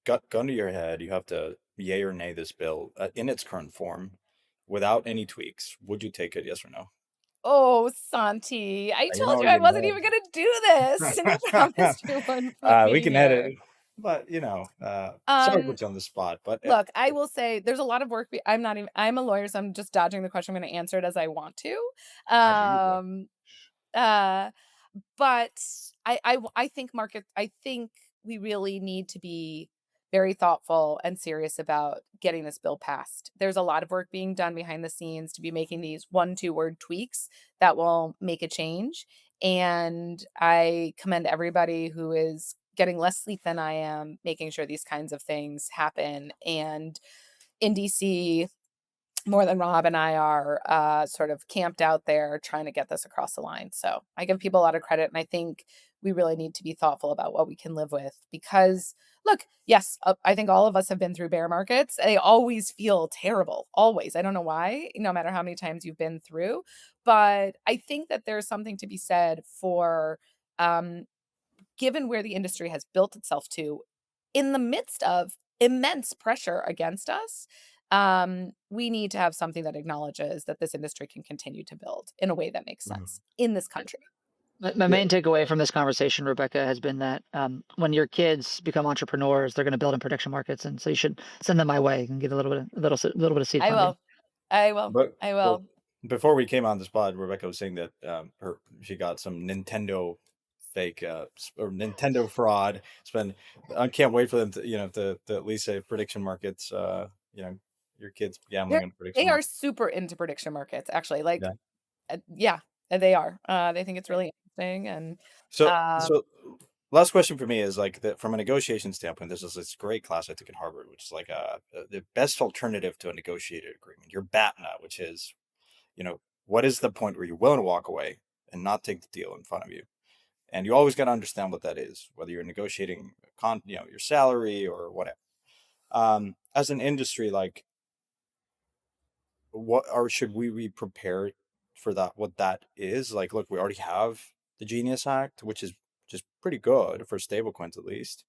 Gun to your head, you have to yay or nay this bill in its current form without any tweaks. Would you take it? Yes or no? Oh, Santi, I You told know, you I you wasn't know. even gonna do this, and you promised you wouldn't put We me can edit here. it, but sorry to Um, put you on the spot, but Look, I will say there's a lot of work. I'm a lawyer, so I'm just dodging the question. I'm going to answer it as I want to. I knew you would. Um, uh, but I think I think we really need to be very thoughtful and serious about getting this bill passed. There's a lot of work being done behind the scenes to be making these 1, 2 word tweaks that will make a change. And I commend everybody who is getting less sleep than I am, making sure these kinds of things happen. And in DC, more than Rob and I are sort of camped out there trying to get this across the line. So I give people a lot of credit. And I think we really need to be thoughtful about what we can live with because, look, yes, I think all of us have been through bear markets. They always feel terrible, always. I don't know why, no matter how many times you've been through. But I think that there's something to be said for, um, given where the industry has built itself to, in the midst of immense pressure against us, we need to have something that acknowledges that this industry can continue to build in a way that makes Mhm. sense in this country. My Yeah. main takeaway from this conversation, Rebecca, has been that when your kids become entrepreneurs, they're going to build in prediction markets, and so you should send them my way and get a little bit of seed I funding. will. I will. But I well, will. before we came on the spot, Rebecca was saying that she got some Nintendo fake or Nintendo fraud. I can't wait for them to to at least say prediction markets. Your kids gambling They're on prediction they are markets. super into prediction markets, actually. Like, Yeah. yeah, they are. They think it's really interesting, and So uh, so last question for me is like from a negotiation standpoint. This is this great class I took at Harvard, which is like the best alternative to a negotiated agreement. Your BATNA, which is what is the point where you're willing to walk away and not take the deal in front of you? And you always got to understand what that is, whether you're negotiating your salary or whatever. As an industry, like what or should we be prepared for that? What that is like? Look, we already have the Genius Act, which is just pretty good for stablecoins at least.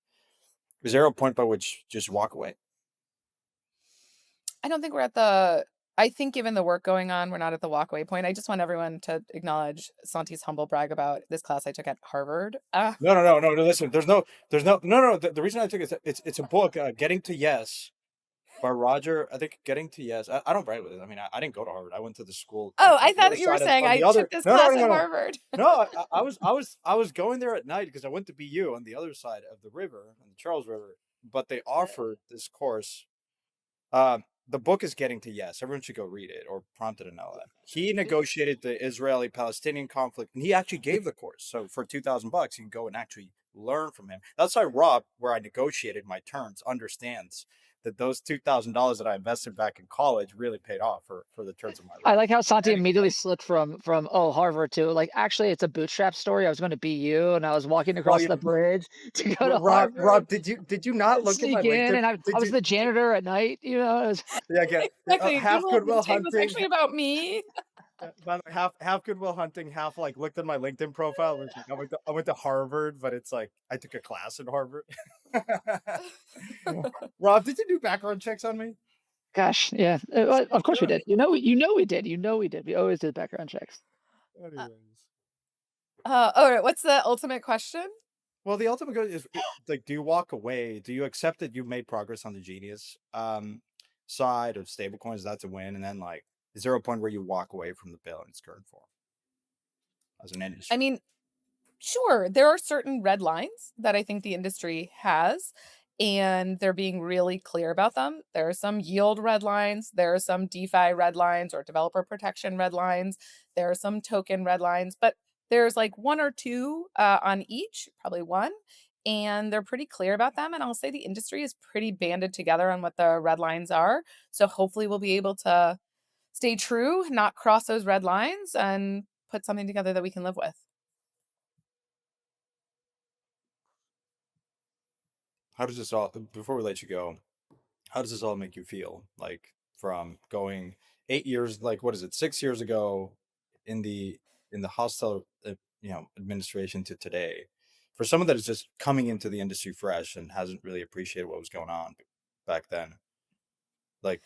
Is there a point by which just walk away? I don't think we're at the. I think given the work going on, we're not at the walkaway point. I just want everyone to acknowledge Santi's humble brag about this class I took at Harvard. No, no, no, no, no. Listen, no. The reason I took it, it's a book, Getting to Yes by Roger. I think Getting to Yes. I don't brag with it. I mean, I didn't go to Harvard. I went to the school Oh, on I the other thought you were side saying on the I other. took this No, no, class no, at no, no. Harvard. No, I was going there at night because I went to BU on the other side of the river, on the Charles River. But they offered this course. Uh, the book is Getting to Yes. Everyone should go read it or prompt it in LM. He negotiated the Israeli-Palestinian conflict, and he actually gave the course. So for $2,000, you can go and actually learn from him. That's why Rob, where I negotiated my terms, understands that those $2,000 that I invested back in college really paid off for the terms of my I loan. like how Santi Anyway, immediately slipped from Harvard to like actually it's a bootstrap story. I was going to BU and I was walking well, across the bridge to go to Rob, Harvard did you not and look at my sneak in, LinkedIn? and I Did was you? the janitor at night. It was, Yeah, again, Exactly. half Goodwill The tape was Hunting, actually about me. by the way, half Goodwill Hunting, half like looked at my LinkedIn profile. Which like, I went to Harvard, but it's like I took a class at Harvard. Rob, did you do background checks on me? gosh, yeah. Well, of course we did. We did. We did. We always did background checks. Uh, Anyways, all right. What's the ultimate question? well, the ultimate goal is like, do you walk away? Do you accept that you've made progress on the Genius side of stablecoins? That's a win, and then like, is there a point where you walk away from the bill in its current form as an I industry? mean, sure, there are certain red lines that I think the industry has, and they're being really clear about them. There are some yield red lines, there are some DeFi red lines or developer protection red lines, there are some token red lines, but there's like 1 or 2 on each, probably one, and they're pretty clear about them. And I'll say the industry is pretty banded together on what the red lines are. So hopefully we'll be able to stay true, not cross those red lines, and put something together that we can live with. how does this all, before we let you go, how does this all make you feel? Like from going 8 years, like what is it, 6 years ago in the hostile, administration to today, for someone that is just coming into the industry fresh and hasn't really appreciated what was going on back then. Like,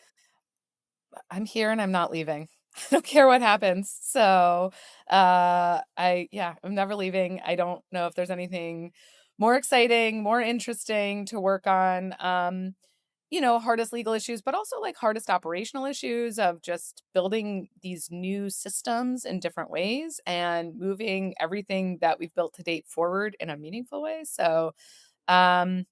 I'm here and I'm not leaving. I don't care what happens. So, I'm never leaving. I don't know if there's anything more exciting, more interesting to work on. Hardest legal issues, but also like hardest operational issues of just building these new systems in different ways and moving everything that we've built to date forward in a meaningful way. So, um,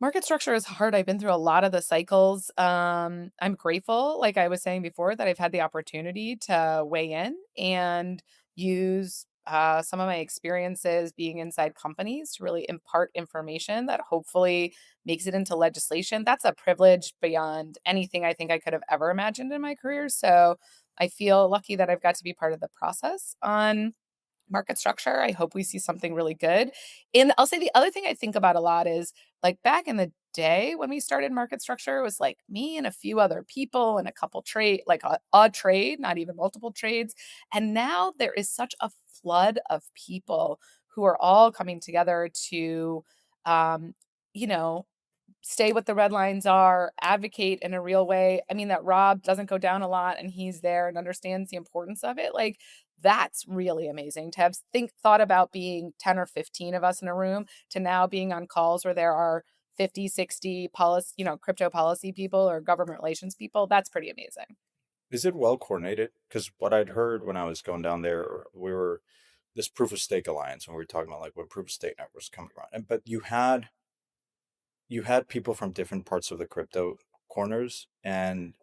market structure is hard. I've been through a lot of the cycles. I'm grateful, like I was saying before, that I've had the opportunity to weigh in and use some of my experiences being inside companies to really impart information that hopefully makes it into legislation. That's a privilege beyond anything I think I could have ever imagined in my career. So I feel lucky that I've got to be part of the process on market structure. I hope we see something really good. And I'll say the other thing I think about a lot is like back in the day when we started market structure, it was like me and a few other people and a couple trade, like a trade, not even multiple trades. And now there is such a flood of people who are all coming together to, um, you know, stay what the red lines are, advocate in a real way. I mean, that Rob doesn't go down a lot and he's there and understands the importance of it. Like, that's really amazing to have thought about being 10 or 15 of us in a room to now being on calls where there are 50, 60 policy, crypto policy people or government relations people. That's pretty amazing. is it well coordinated? Because what I'd heard when I was going down there, we were this proof of stake alliance, and we were talking about like what proof of stake networks coming around, and but you had people from different parts of the crypto corners, and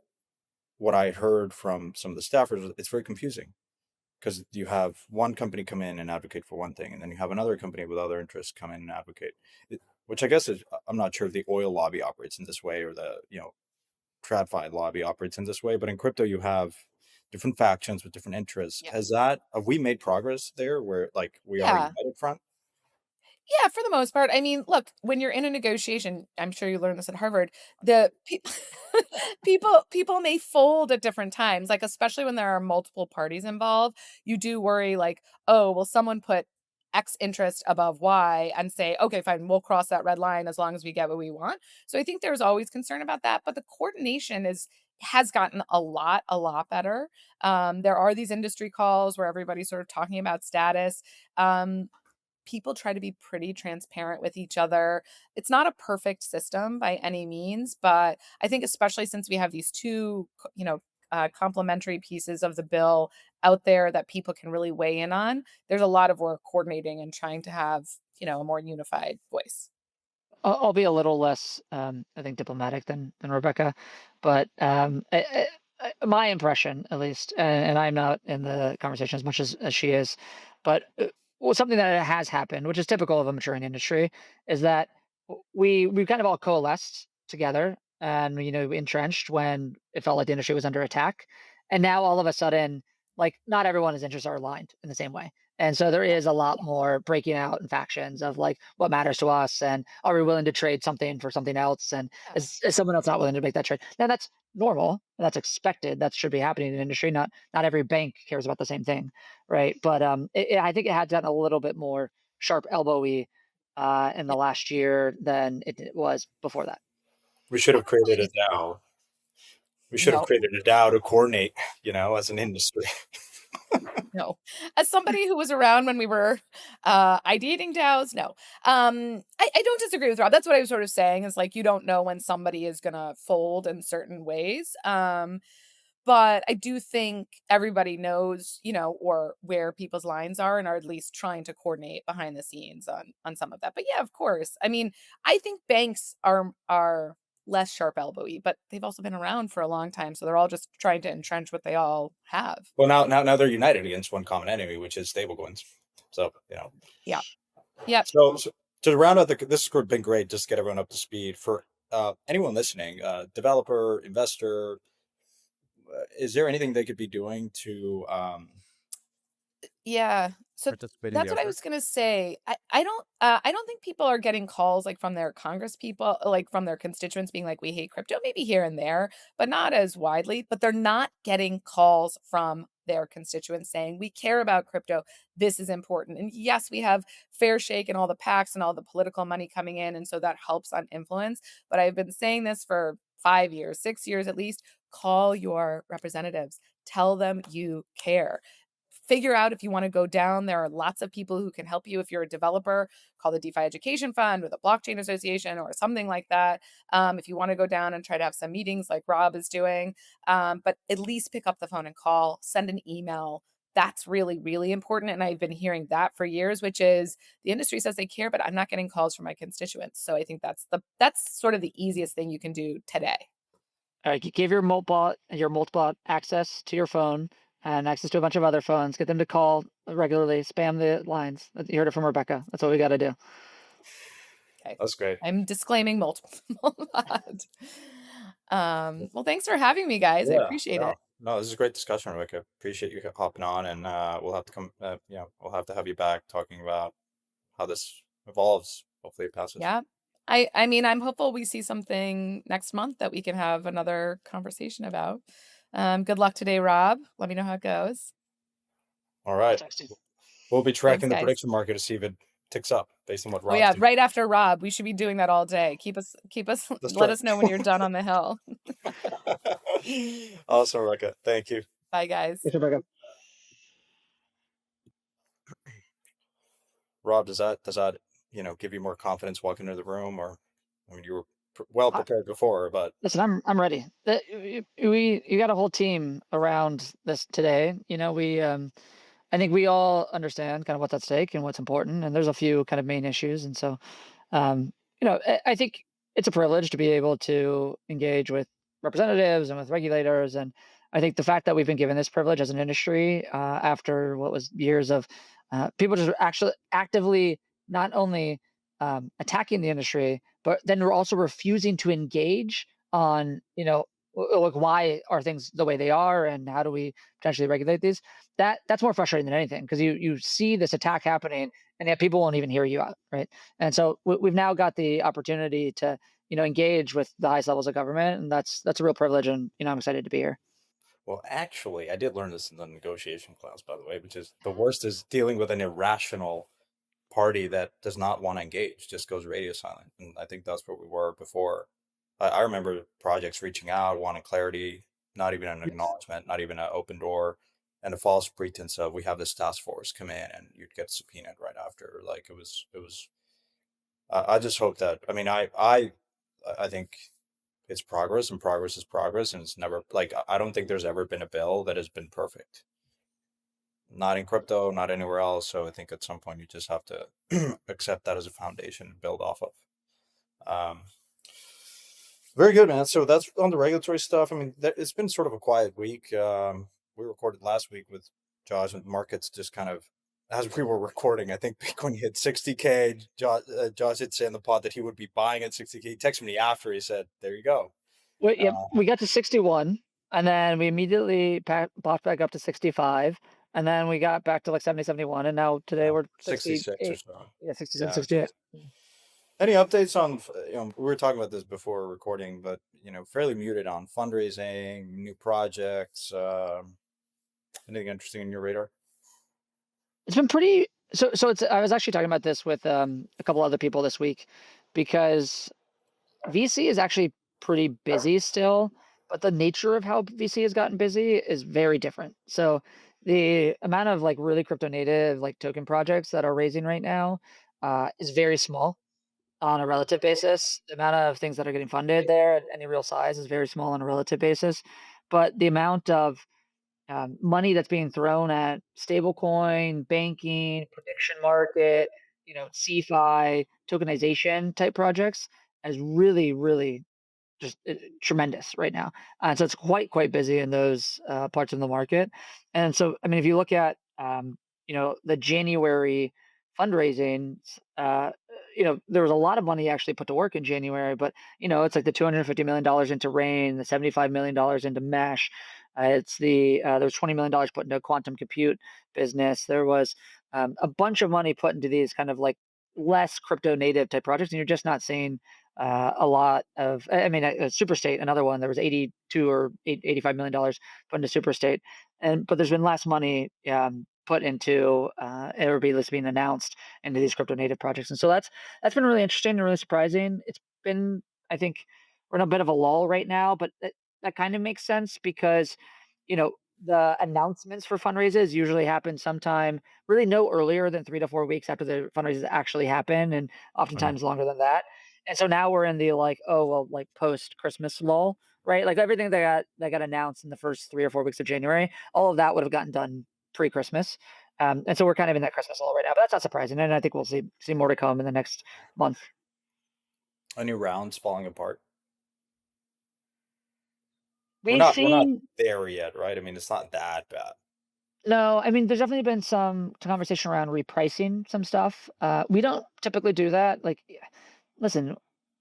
what I heard from some of the staffers, it's very confusing because you have one company come in and advocate for one thing, and then you have another company with other interests come in and advocate, which I guess is, I'm not sure if the oil lobby operates in this way or the TradFi lobby operates in this way, but in crypto you have different factions with different interests. Yeah. Have we made progress there where like we are a Yeah. united front? Yeah, for the most part. I mean, look, when you're in a negotiation, I'm sure you learned this at Harvard, the people may fold at different times, like especially when there are multiple parties involved. You do worry like, "Oh, will someone put X interest above Y and say, "Okay, fine, we'll cross that red line as long as we get what we want." So I think there's always concern about that, but the coordination has gotten a lot better. There are these industry calls where everybody's sort of talking about status. Um, People try to be pretty transparent with each other. It's not a perfect system by any means, but I think especially since we have these two, complementary pieces of the bill out there that people can really weigh in on, there's a lot of work coordinating and trying to have, a more unified voice. I'll be a little less, I think, diplomatic than Rebecca, but my impression, at least, and I'm not in the conversation as much as she is, but well, something that has happened, which is typical of a maturing industry, is that we've kind of all coalesced together and entrenched when it felt like the industry was under attack, and now all of a sudden, like not everyone's interests are aligned in the same way. And so there is a lot more breaking out in factions of like what matters to us and are we willing to trade something for something else? And Yeah. is someone else not willing to make that trade? Now that's normal. That's expected. That should be happening in the industry. Not every bank cares about the same thing, right? But I think it had gotten a little bit more sharp elbowy in the Yeah. last year than it was before that. We should have created a Absolutely. DAO. We should have No. created a DAO to coordinate, as an industry. No. As somebody who was around when we were, ideating DAOs, no. I don't disagree with Rob. That's what I was sort of saying is like, you don't know when somebody is gonna fold in certain ways. But I do think everybody knows, or where people's lines are and are at least trying to coordinate behind the scenes on some of that. But yeah, of course. I mean, I think banks are less sharp elbowy, but they've also been around for a long time. So they're all just trying to entrench what they all have. Well, now they're united against one common enemy, which is stablecoins. So Yeah. Yep. so to round out this has been great. Just to get everyone up to speed for anyone listening, developer, investor. Is there anything they could be doing to Yeah. So participating in the that's what I effort? was gonna say. I don't think people are getting calls like from their Congress people, like from their constituents being like, we hate crypto, maybe here and there, but not as widely. But they're not getting calls from their constituents saying, we care about crypto. This is important. And yes, we have fair shake and all the PACs and all the political money coming in. And so that helps on influence. But I've been saying this for 5 years, 6 years at least. Call your representatives. Tell them you care. Figure out if you want to go down. There are lots of people who can help you. If you're a developer, call the DeFi Education Fund or the Blockchain Association or something like that. If you want to go down and try to have some meetings like Rob is doing, but at least pick up the phone and call, send an email. That's really, really important. And I've been hearing that for years, which is the industry says they care, but I'm not getting calls from my constituents. So I think that's sort of the easiest thing you can do today. All right, give your Moltbot access to your phone and access to a bunch of other phones. Get them to call regularly. Spam the lines. You heard it from Rebecca. That's what we got to do. Okay. That's great. I'm disclaiming multiple. Well, thanks for having me, guys. I appreciate it. No, this is a great discussion, Rebecca. Appreciate you hopping on, and we'll have to come. We'll have to have you back talking about how this evolves. Hopefully, it passes. Yeah. I mean, I'm hopeful we see something next month that we can have another conversation about. Good luck today, Rob. Let me know how it goes. All right. Text you. We'll be tracking the guys. prediction market to see if it ticks up based on what Oh Rob's yeah, doing. right after Rob. We should be doing that all day. Keep us let us know when you're done on the hill. Awesome, Rebecca. Thank you. Bye guys. Thanks, Rebecca. Rob, does that give you more confidence walking into the room, or I mean, you were well prepared before, but Listen, I'm ready. You got a whole team around this today. I think we all understand kind of what's at stake and what's important, and there's a few kind of main issues. And so, I think it's a privilege to be able to engage with representatives and with regulators. And I think the fact that we've been given this privilege as an industry after what was years of people just actually actively not only attacking the industry, but then we're also refusing to engage on, like why are things the way they are and how do we potentially regulate these? That's more frustrating than anything because you see this attack happening and yet people won't even hear you out, right? And so we've now got the opportunity to engage with the highest levels of government, and that's a real privilege, and I'm excited to be here. well, actually, I did learn this in the negotiation class, by the way, which is the worst is dealing with an irrational party that does not want to engage, just goes radio silent. And I think that's what we were before. I remember projects reaching out, wanting clarity, not even an acknowledgement, not even an open door, and a false pretense of we have this task force come in and you'd get subpoenaed right after. Like it was. I just hope that. I mean, I think it's progress, and progress is progress, and it's never like I don't think there's ever been a bill that has been perfect. Not in crypto, not anywhere else. So I think at some point you just have to accept that as a foundation and build off of. Very good, man. So that's on the regulatory stuff. I mean, it's been sort of a quiet week. We recorded last week with Josh, and markets just kind of, as we were recording, I think Bitcoin hit 60K. Josh did say in the pod that he would be buying at 60K. He texted me after. He said, there you go. We got to 61, and then we immediately bought back up to 65, and then we got back to like 70, 71, and now today we're 66 or so. Yeah, 67, 68. Any updates on, we were talking about this before recording, but, fairly muted on fundraising, new projects, anything interesting in your radar? It's been pretty, so I was actually talking about this with a couple other people this week because VC is actually pretty busy still, but the nature of how VC has gotten busy is very different. So the amount of like really crypto native like token projects that are raising right now is very small on a relative basis. The amount of things that are getting funded there at any real size is very small on a relative basis. But the amount of money that's being thrown at stablecoin, banking, prediction market, CeFi, tokenization type projects is really, really just tremendous right now. So it's quite busy in those parts of the market. And so, I mean, if you look at, the January fundraising, there was a lot of money actually put to work in January, but, it's like the $250 million into Rain, the $75 million into Mesh. There's $20 million put into a quantum compute business. There was a bunch of money put into these kind of like less crypto native type projects, and you're just not seeing a lot of. I mean, Superstate, another one. There was 82 or 85 million dollars put into Superstate, but there's been less money put into or be being announced into these crypto native projects, and so that's been really interesting and really surprising. It's been, I think, we're in a bit of a lull right now, but that kind of makes sense because, you know, the announcements for fundraisers usually happen sometime really no earlier than 3 to 4 weeks after the fundraisers actually happen, and Mhm. oftentimes longer than that. And so now we're in the like, oh well, like post Christmas lull, right? Like everything that got announced in the first 3 or 4 weeks of January, all of that would have gotten done pre-Christmas. And so we're kind of in that Christmas lull right now, but that's not surprising. And I think we'll see more to come in the next month. Any rounds falling apart? We've We're not seen there yet, right? I mean, it's not that bad. No, I mean, there's definitely been some conversation around repricing some stuff. We don't typically do that. Like, listen,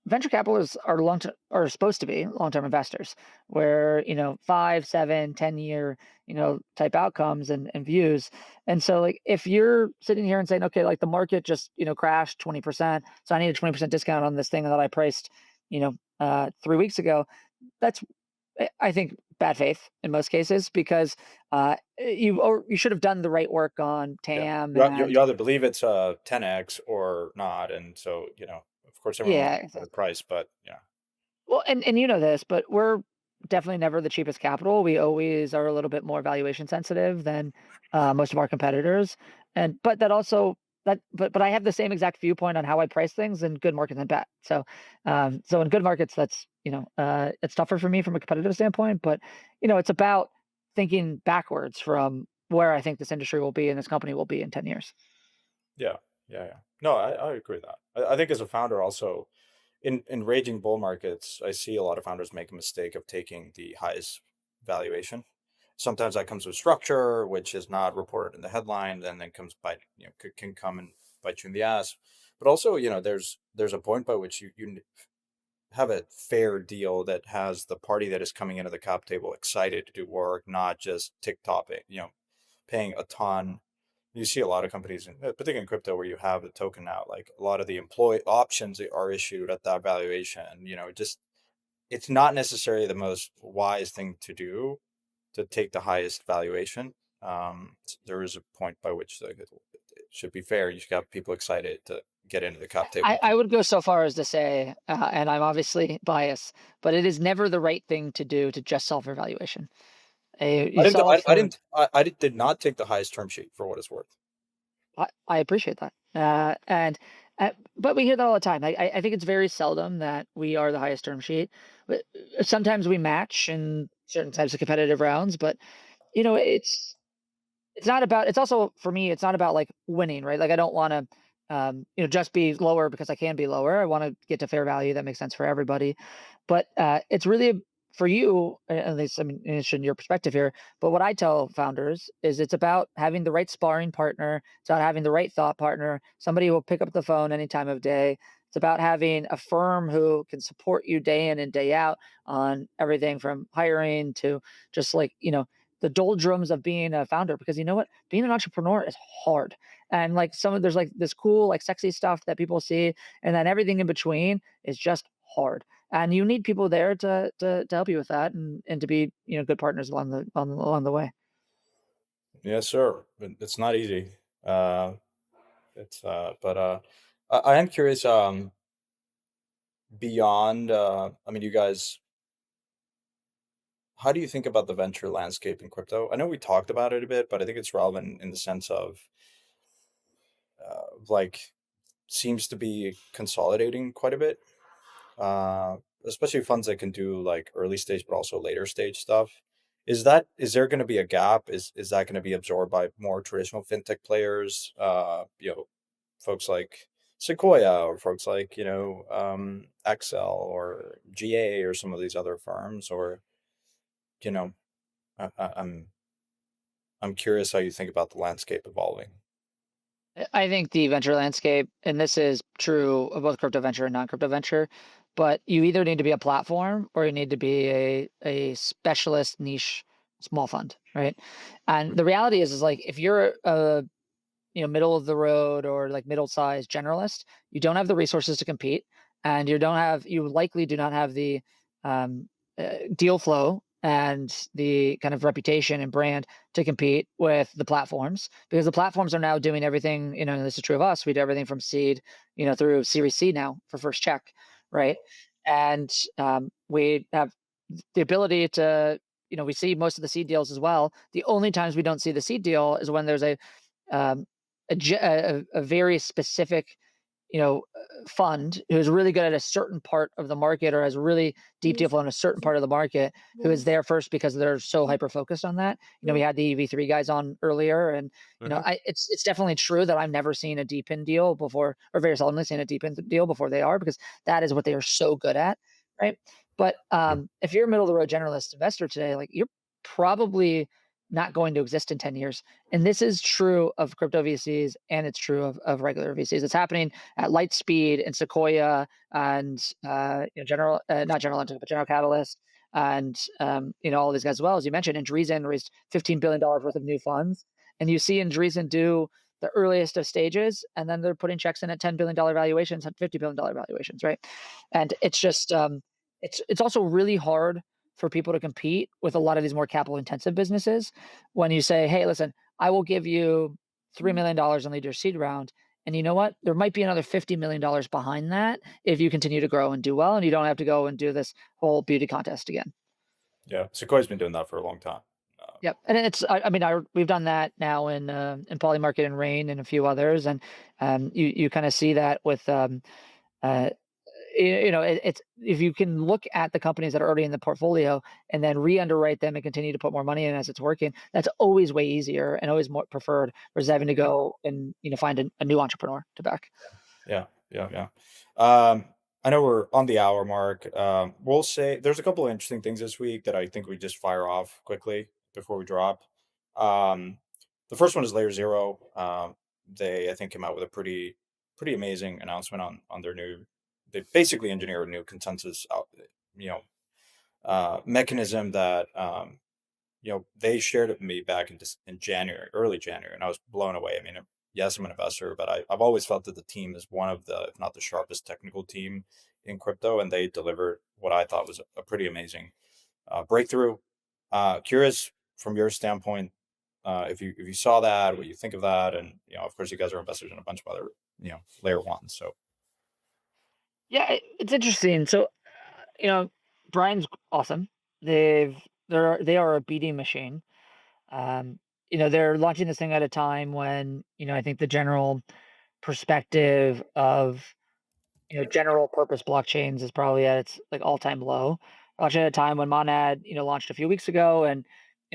venture capitalists are are supposed to be long-term investors, where 5, 7, 10 year type outcomes and views. And so, like, if you're sitting here and saying, okay, like the market just crashed 20%, so I need a 20% discount on this thing that I priced 3 weeks ago. That's I think bad faith in most cases because you should have done the right work on Yeah. TAM You and either believe it's 10x or not, and so of course, everyone wants yeah, a better exactly. price, but yeah, Well, and you know this, but we're definitely never the cheapest capital. We always are a little bit more valuation sensitive than most of our competitors, and but that also but I have the same exact viewpoint on how I price things in good markets and bad. So in good markets, that's it's tougher for me from a competitive standpoint, but it's about thinking backwards from where I think this industry will be and this company will be in 10 years. yeah, yeah. No, I agree with that. I think as a founder, also in raging bull markets, I see a lot of founders make a mistake of taking the highest valuation. Sometimes that comes with structure, which is not reported in the headline, and then comes by can come and bite you in the ass. But also, there's a point by which you have a fair deal that has the party that is coming into the cap table excited to do work, not just tick topping, paying a ton. You see a lot of companies, particularly in crypto, where you have the token now, like a lot of the employee options that are issued at that valuation. Just it's not necessarily the most wise thing to do to take the highest valuation. There is a point by which it should be fair. You should have people excited to get into the cap table. I would go so far as to say, and I'm obviously biased, but it is never the right thing to do to just solve for valuation. I You didn't. solve for I did not take the highest term sheet for what it's worth. I appreciate that. But we hear that all the time. I think it's very seldom that we are the highest term sheet. But sometimes we match in certain types of competitive rounds. But you know, it's not about. It's also for me. It's not about like winning, right? Like I don't want to, just be lower because I can be lower. I want to get to fair value that makes sense for everybody. But it's really for you, at least. I mean, it's in your perspective here. But what I tell founders is it's about having the right sparring partner. It's about having the right thought partner. Somebody who will pick up the phone any time of day. It's about having a firm who can support you day in and day out on everything from hiring to just like the doldrums of being a founder, because you know what, being an entrepreneur is hard, and like there's like this cool like sexy stuff that people see, and then everything in between is just hard, and you need people there to help you with that and to be good partners along the way. Yes, sir. But it's not easy. It's but I am curious. Beyond, I mean, you guys, how do you think about the venture landscape in crypto? I know we talked about it a bit, but I think it's relevant in the sense of like seems to be consolidating quite a bit, especially funds that can do like early stage but also later stage stuff. Is there going to be a gap? Is that going to be absorbed by more traditional fintech players? Folks like Sequoia or folks like Excel or GA or some of these other firms, or you know, I'm curious how you think about the landscape evolving. I think the venture landscape, and this is true of both crypto venture and non-crypto venture, but you either need to be a platform or you need to be a specialist niche small fund, right? And the reality is like if you're a middle of the road or like middle-sized generalist, you don't have the resources to compete, and you likely do not have the um, deal flow and the kind of reputation and brand to compete with the platforms, because the platforms are now doing everything. And this is true of us. We do everything from seed, through Series C now for first check, right? And we have the ability to, we see most of the seed deals as well. The only times we don't see the seed deal is when there's um, a very specific, fund who's really good at a certain part of the market, or has really deep deal flow in a certain part of the market, who is there first because they're so hyper focused on that. We had the EV3 guys on earlier, and Mhm. it's definitely true that I've never seen a deep in deal before, or very seldomly seen a deep in deal before they are, because that is what they are so good at, right? But if you're a middle of the road generalist investor today, like, you're probably not going to exist in 10 years. And this is true of crypto VCs, and it's true of regular VCs. It's happening at light speed and Sequoia, and General, not General Electric, but General Catalyst, and all these guys as well. As you mentioned, Andreessen raised $15 billion worth of new funds, and you see Andreessen do the earliest of stages, and then they're putting checks in at $10 billion valuations, at $50 billion valuations, right? And it's just it's also really hard for people to compete with a lot of these more capital intensive businesses when you say, hey, listen, I will give you $3 million and lead your seed round. And you know what? There might be another $50 million behind that if you continue to grow and do well, and you don't have to go and do this whole beauty contest again. Yeah, Sequoia's been doing that for a long time. Yep, and it's I mean we've done that now in Polymarket and Rain and a few others, and you kind of see that with uh, it's, if you can look at the companies that are already in the portfolio and then re-underwrite them and continue to put more money in as it's working, that's always way easier and always more preferred versus having to go and find a new entrepreneur to back. Yeah, yeah, yeah. Um, I know we're on the hour mark. We'll say there's a couple of interesting things this week that I think we just fire off quickly before we drop. Um, the first one is LayerZero. They, I think, came out with a pretty amazing announcement on their new. They basically engineered a new consensus out, you know, mechanism that they shared it with me back in January, early January, and I was blown away. I mean, yes, I'm an investor, but I've always felt that the team is one of the, if not the sharpest technical team in crypto, and they delivered what I thought was a pretty amazing breakthrough. Curious from your standpoint, if you saw that, what you think of that, and of course, you guys are investors in a bunch of other layer ones. So Yeah, it's interesting. So Brian's awesome. They are a beating machine. Um, they're launching this thing at a time when I think the general perspective of general purpose blockchains is probably at its like all-time low. Launching at a time when Monad launched a few weeks ago, and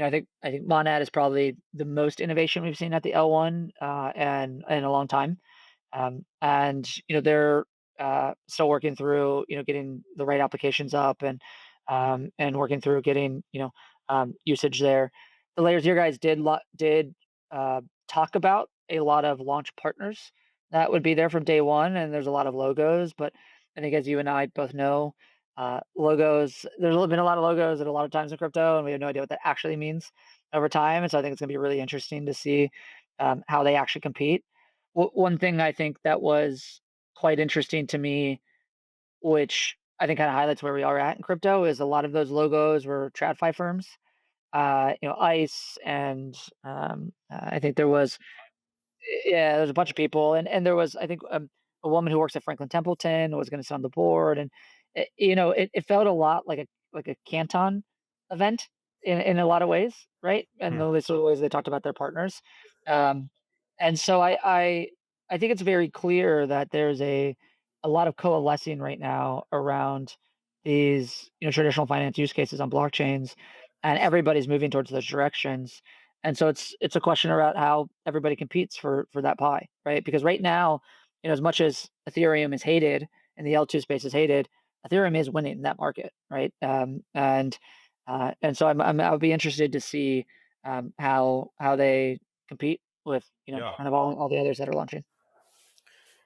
I think Monad is probably the most innovation we've seen at the L1 and in a long time. And they're still working through getting the right applications up, and working through getting usage there. The Layers Zero guys did talk about a lot of launch partners that would be there from day one, and there's a lot of logos. But I think, as you and I both know, logos, been a lot of logos at a lot of times in crypto, and we have no idea what that actually means over time. And so I think it's going to be really interesting to see how they actually compete. One thing I think that was quite interesting to me, which I think kind of highlights where we are at in crypto, is a lot of those logos were TradFi firms, ICE, and I think there was, yeah, there's a bunch of people, and there was, I think, a woman who works at Franklin Templeton was going to sit on the board, and it felt a lot like a Canton event in a lot of ways, right? And hmm. the sort of ways they talked about their partners, um, and so I think it's very clear that there's a lot of coalescing right now around these traditional finance use cases on blockchains, and everybody's moving towards those directions. And so it's a question about how everybody competes for that pie, right? Because right now, as much as Ethereum is hated and the L2 space is hated, Ethereum is winning that market, right? And so I'll be interested to see how they compete with Yeah, kind of all the others that are launching.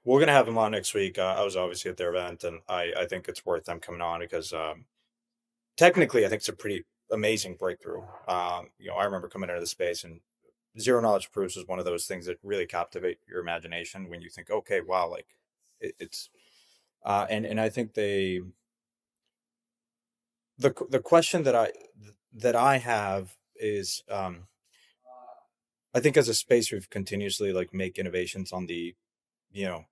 we're gonna have them on next week. I was obviously at their event, and I think it's worth them coming on because technically, I think it's a pretty amazing breakthrough. I remember coming into the space and zero knowledge proofs is one of those things that really captivate your imagination when you think, okay, wow, like it's and I think the question that I have is, I think as a space we've continuously like make innovations on the, you know,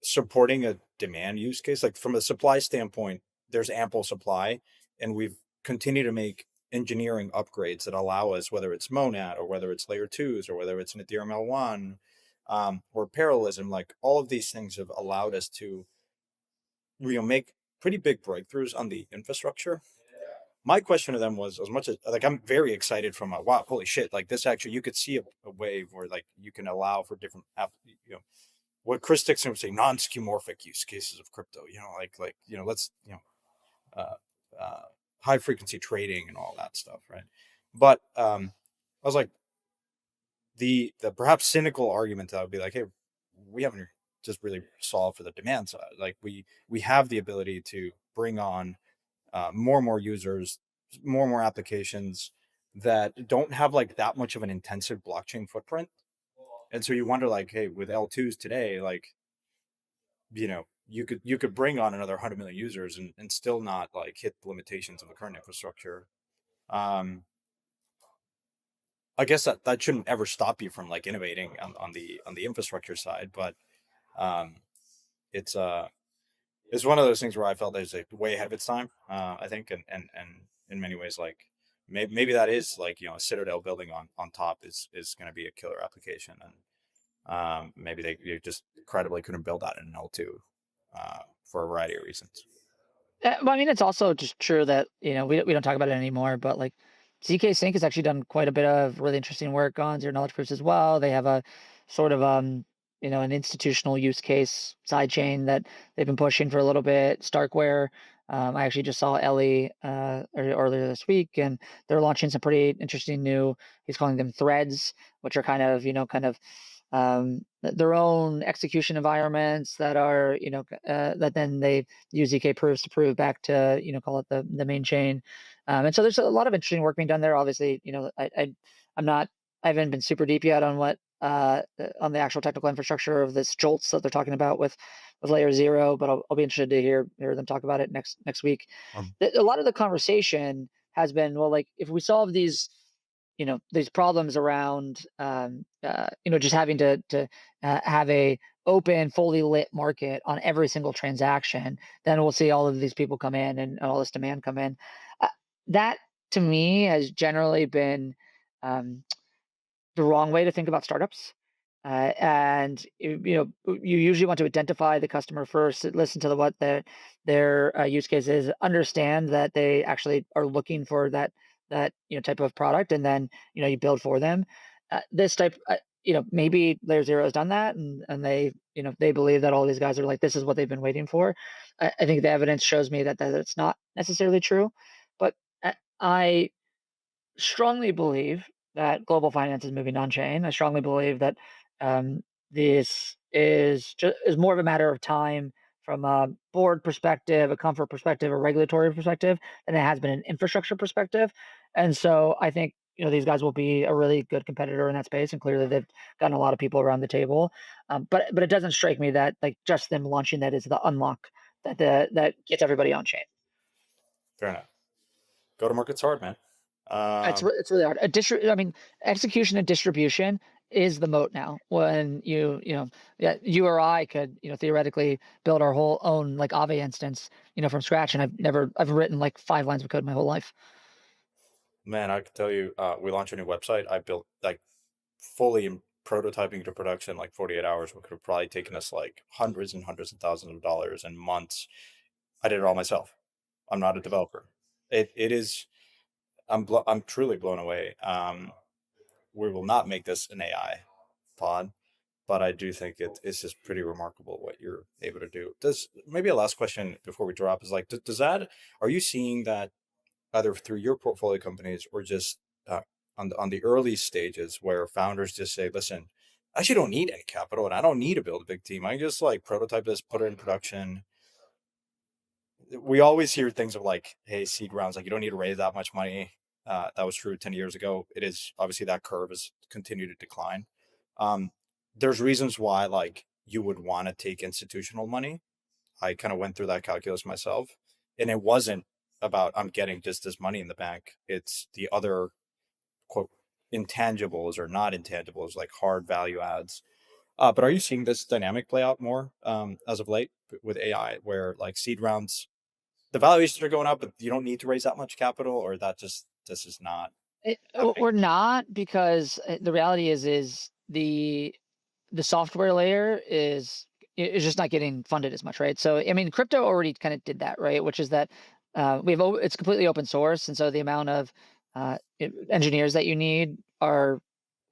supporting a demand use case. Like from a supply standpoint, there's ample supply, and we've continued to make engineering upgrades that allow us, whether it's Monad or whether it's layer twos or whether it's an Ethereum L1, or parallelism, like all of these things have allowed us to, make pretty big breakthroughs on the infrastructure. My question to them was, as much as like I'm very excited from a wow, holy shit, like this actually you could see a wave where like you can allow for different what Chris Dixon would say, non-skeuomorphic use cases of crypto, let's, uh, uh, high frequency trading and all that stuff, right? But I was like, the perhaps cynical argument that would be like, hey, we haven't just really solved for the demand side. Like we have the ability to bring on more and more users, more and more applications that don't have like that much of an intensive blockchain footprint. And so you wonder, like, hey, with L2s today, like, you could bring on another 100 million users and still not like hit the limitations of the current infrastructure. Um, I guess that shouldn't ever stop you from like innovating on the infrastructure side, but um, it's it's one of those things where I felt there's like way ahead of its time. I think, and in many ways, like maybe that is like a Citadel building on top is going to be a killer application, and maybe they just incredibly couldn't build that in an L2 for a variety of reasons. Well, I mean, it's also just true that, we don't talk about it anymore, but like ZK Sync has actually done quite a bit of really interesting work on zero knowledge proofs as well. They have a sort of, an institutional use case sidechain that they've been pushing for a little bit. Starkware. I actually just saw Ellie earlier this week, and they're launching some pretty interesting new. He's calling them threads, which are kind of, their own execution environments that are, that then they use ZK proofs to prove back to, call it the main chain. And so there's a lot of interesting work being done there. Obviously, I'm not, I haven't been super deep yet on what, on the actual technical infrastructure of this jolts that they're talking about with LayerZero, but I'll be interested to hear them talk about it next week. Um, A lot of the conversation has been, well, like if we solve these, these problems around, just having to have a open, fully lit market on every single transaction, then we'll see all of these people come in and all this demand come in. Uh, that to me has generally been, um, the wrong way to think about startups. And you usually want to identify the customer first, listen to what their use case is, understand that they actually are looking for that type of product, and then you build for them. This type, maybe LayerZero has done that, and they believe that all these guys are like, this is what they've been waiting for. I think the evidence shows me that it's not necessarily true, but I strongly believe that global finance is moving on chain. I strongly believe that, this is more of a matter of time from a board perspective, a comfort perspective, a regulatory perspective, than it has been an infrastructure perspective. And so I think these guys will be a really good competitor in that space, and clearly they've gotten a lot of people around the table. But it doesn't strike me that like just them launching that is the unlock that gets everybody on chain. Fair enough. Go to market's hard, man. It's really hard. I mean, execution and distribution is the moat now. When yeah, you or I could, theoretically build our whole own like Aave instance, from scratch, and I've written like 5 lines of code my whole life. Man, I can tell you, we launched a new website. I built like fully in prototyping to production like 48 hours. What could have probably taken us like hundreds and hundreds of thousands of dollars and months. I did it all myself. I'm not a developer. It is. I'm truly blown away. We will not make this an AI pod, but I do think it's just pretty remarkable what you're able to do. Does maybe a last question before we drop is like, does that, are you seeing that either through your portfolio companies or just on the early stages where founders just say, listen, I actually don't need any capital and I don't need to build a big team. I can just like prototype this, put it in production. We always hear things of like, hey, seed rounds, like you don't need to raise that much money. That was true 10 years ago. It is obviously that curve has continued to decline. Um, there's reasons why like you would want to take institutional money. I kind of went through that calculus myself, and it wasn't about I'm getting just this money in the bank. It's the other quote intangibles or not intangibles like hard value adds. But are you seeing this dynamic play out more as of late with AI, where like seed rounds, the valuations are going up, but you don't need to raise that much capital, or that just this is not happening? Or not, because the reality is the software layer is just not getting funded as much, right? So I mean, crypto already kind of did that, right? Which is that it's completely open source, and so the amount of engineers that you need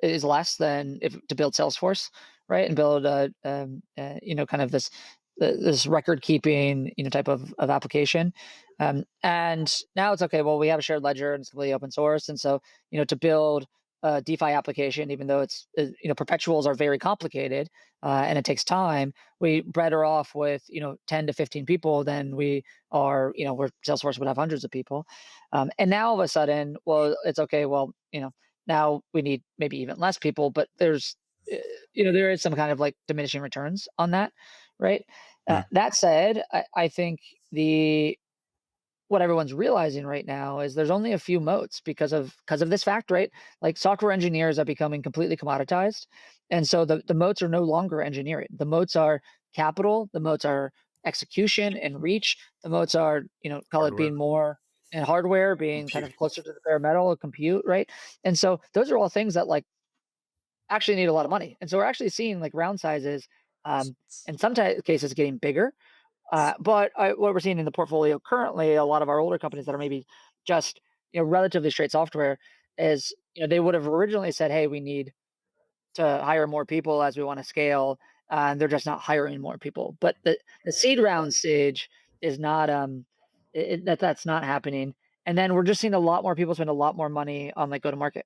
is less than if to build Salesforce, right? And build kind of this record keeping type of application. And now it's okay. Well, we have a shared ledger and it's completely open source, and so to build a DeFi application, even though it's perpetuals are very complicated and it takes time, we better off with 10 to 15 people than we are where Salesforce would have hundreds of people. And now all of a sudden, well, it's okay. Well, now we need maybe even less people, but there's there is some kind of like diminishing returns on that, right? Mm. That said, I think the what everyone's realizing right now is there's only a few moats because of this fact, right? Like software engineers are becoming completely commoditized, and so the moats are no longer engineering. The moats are capital. The moats are execution and reach. The moats are call it Hardware, being more and hardware being kind compute. of closer to the bare metal, compute, right? And so those are all things that like actually need a lot of money. And so we're actually seeing like round sizes, in some cases getting bigger. But what we're seeing in the portfolio currently, a lot of our older companies that are maybe just relatively straight software is they would have originally said, hey, we need to hire more people as we want to scale, and they're just not hiring more people. But the seed round stage is not that's not happening. And then we're just seeing a lot more people spend a lot more money on like go to market.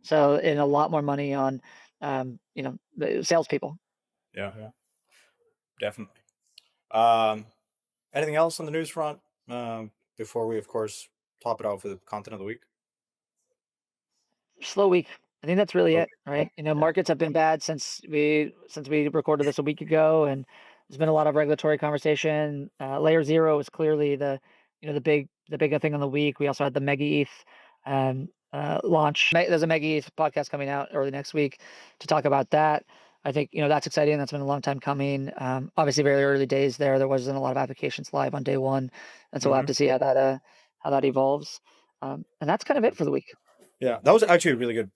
So and a lot more money on the salespeople. Yeah, yeah, definitely. Um, anything else on the news front before we, of course, top it out for the content of the week? Slow week. I think that's really Oh, it, right? yeah. Markets have been bad since we recorded this a week ago, and there's been a lot of regulatory conversation. LayerZero is clearly the big thing on the week. We also had the Mega ETH launch. There's a Mega ETH podcast coming out early next week to talk about that. I think that's exciting. That's been a long time coming. Obviously, very early days there. There wasn't a lot of applications live on day one, and so we'll have Mhm. to see how that evolves. And that's kind of it for the week. Yeah, that was actually a really good.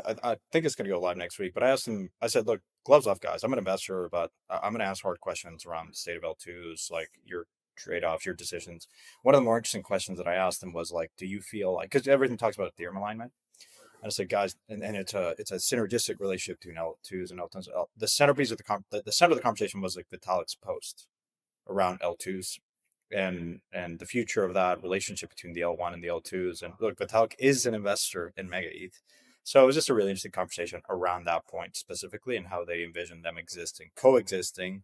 I think it's going to go live next week. But I asked him. I said, "Look, gloves off, guys. I'm an investor, but I'm going to ask hard questions around the state of L2s, like your trade-offs, your decisions." One of the more interesting questions that I asked him was like, "Do you feel like because everything talks about Ethereum alignment?" And I said, "Guys, and it's a synergistic relationship between L2s and L10s. The centerpiece of the center of the conversation was like Vitalik's post around L2s." And the future of that relationship between the L1 and the L2s. And look, Vitalik is an investor in Mega ETH. So it was just a really interesting conversation around that point specifically and how they envision them coexisting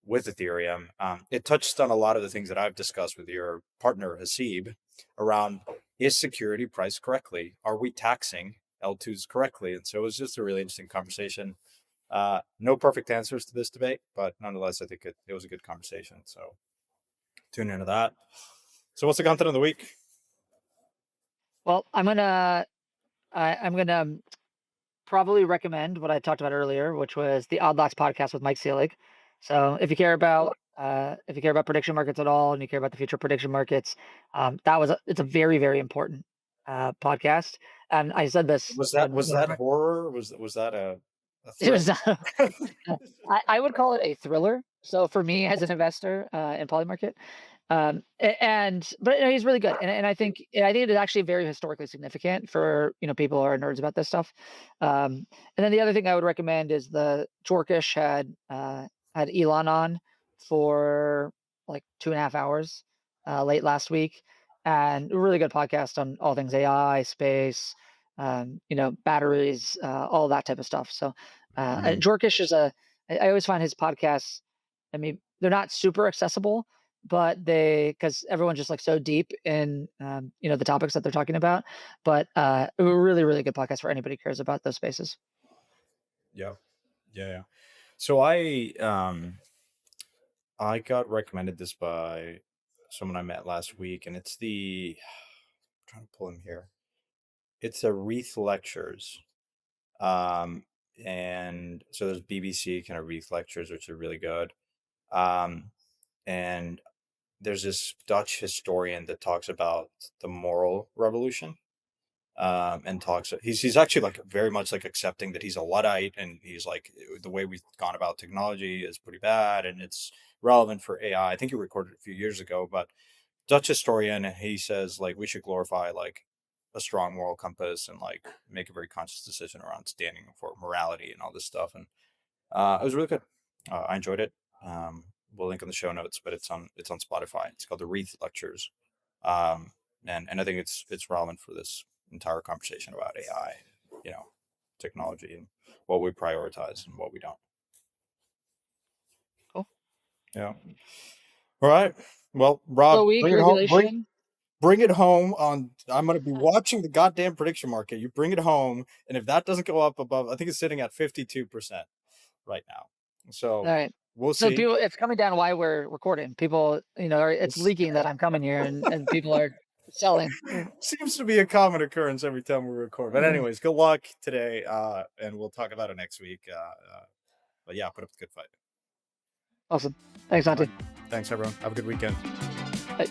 with Ethereum. It touched on a lot of the things that I've discussed with your partner, Hasib, around is security priced correctly? Are we taxing L2s correctly? And so it was just a really interesting conversation. No perfect answers to this debate, but nonetheless, I think it was a good conversation. So tune into that. So what's the content of the week? Well, I'm gonna probably recommend what I talked about earlier, which was the Odd Lots podcast with Mike Seelig. So if you care about prediction markets at all and you care about the future of prediction markets, it's a very, very important podcast. And I said this Was that when was when I that horror? Was that a it thrill? was I would call it a thriller. So for me as an investor in Polymarket, but he's really good, and I think it is actually very historically significant for people who are nerds about this stuff. And then the other thing I would recommend is the Jorkish had Elon on for like 2.5 hours late last week, and a really good podcast on all things AI, space, batteries, all that type of stuff. So Mhm. Jorkish I always find his podcasts. I mean, they're not super accessible, but because everyone's just like so deep in the topics that they're talking about. But a really, really good podcast for anybody who cares about those spaces. Yeah. Yeah. So I got recommended this by someone I met last week, and it's I'm trying to pull him here. It's a Reith Lectures. Um, and so there's BBC kind of Reith Lectures, which are really good. And there's this Dutch historian that talks about the moral revolution. And talks he's actually like very much like accepting that he's a Luddite, and he's like, the way we've gone about technology is pretty bad and it's relevant for AI. I think he recorded it a few years ago, but Dutch historian, and he says like we should glorify like a strong moral compass and like make a very conscious decision around standing for morality and all this stuff. And it was really good. I enjoyed it. We'll link in the show notes, but it's on Spotify. It's called the Reith Lectures. And I think it's relevant for this entire conversation about AI, technology, and what we prioritize and what we don't. Cool. Yeah. All right. Well, Rob, So week bring it home. regulation. Bring it home on. I'm going to be watching the goddamn prediction market. You bring it home, and if that doesn't go up above, I think it's sitting at 52% right now. So All right. we'll So see. people, it's coming down why we're recording. People, it's leaking that I'm coming here, and people are selling. Seems to be a common occurrence every time we record. But anyways, good luck today, and we'll talk about it next week. But yeah, put up a good fight. Awesome. Thanks, Auntie. Thanks, everyone. Have a good weekend. Bye.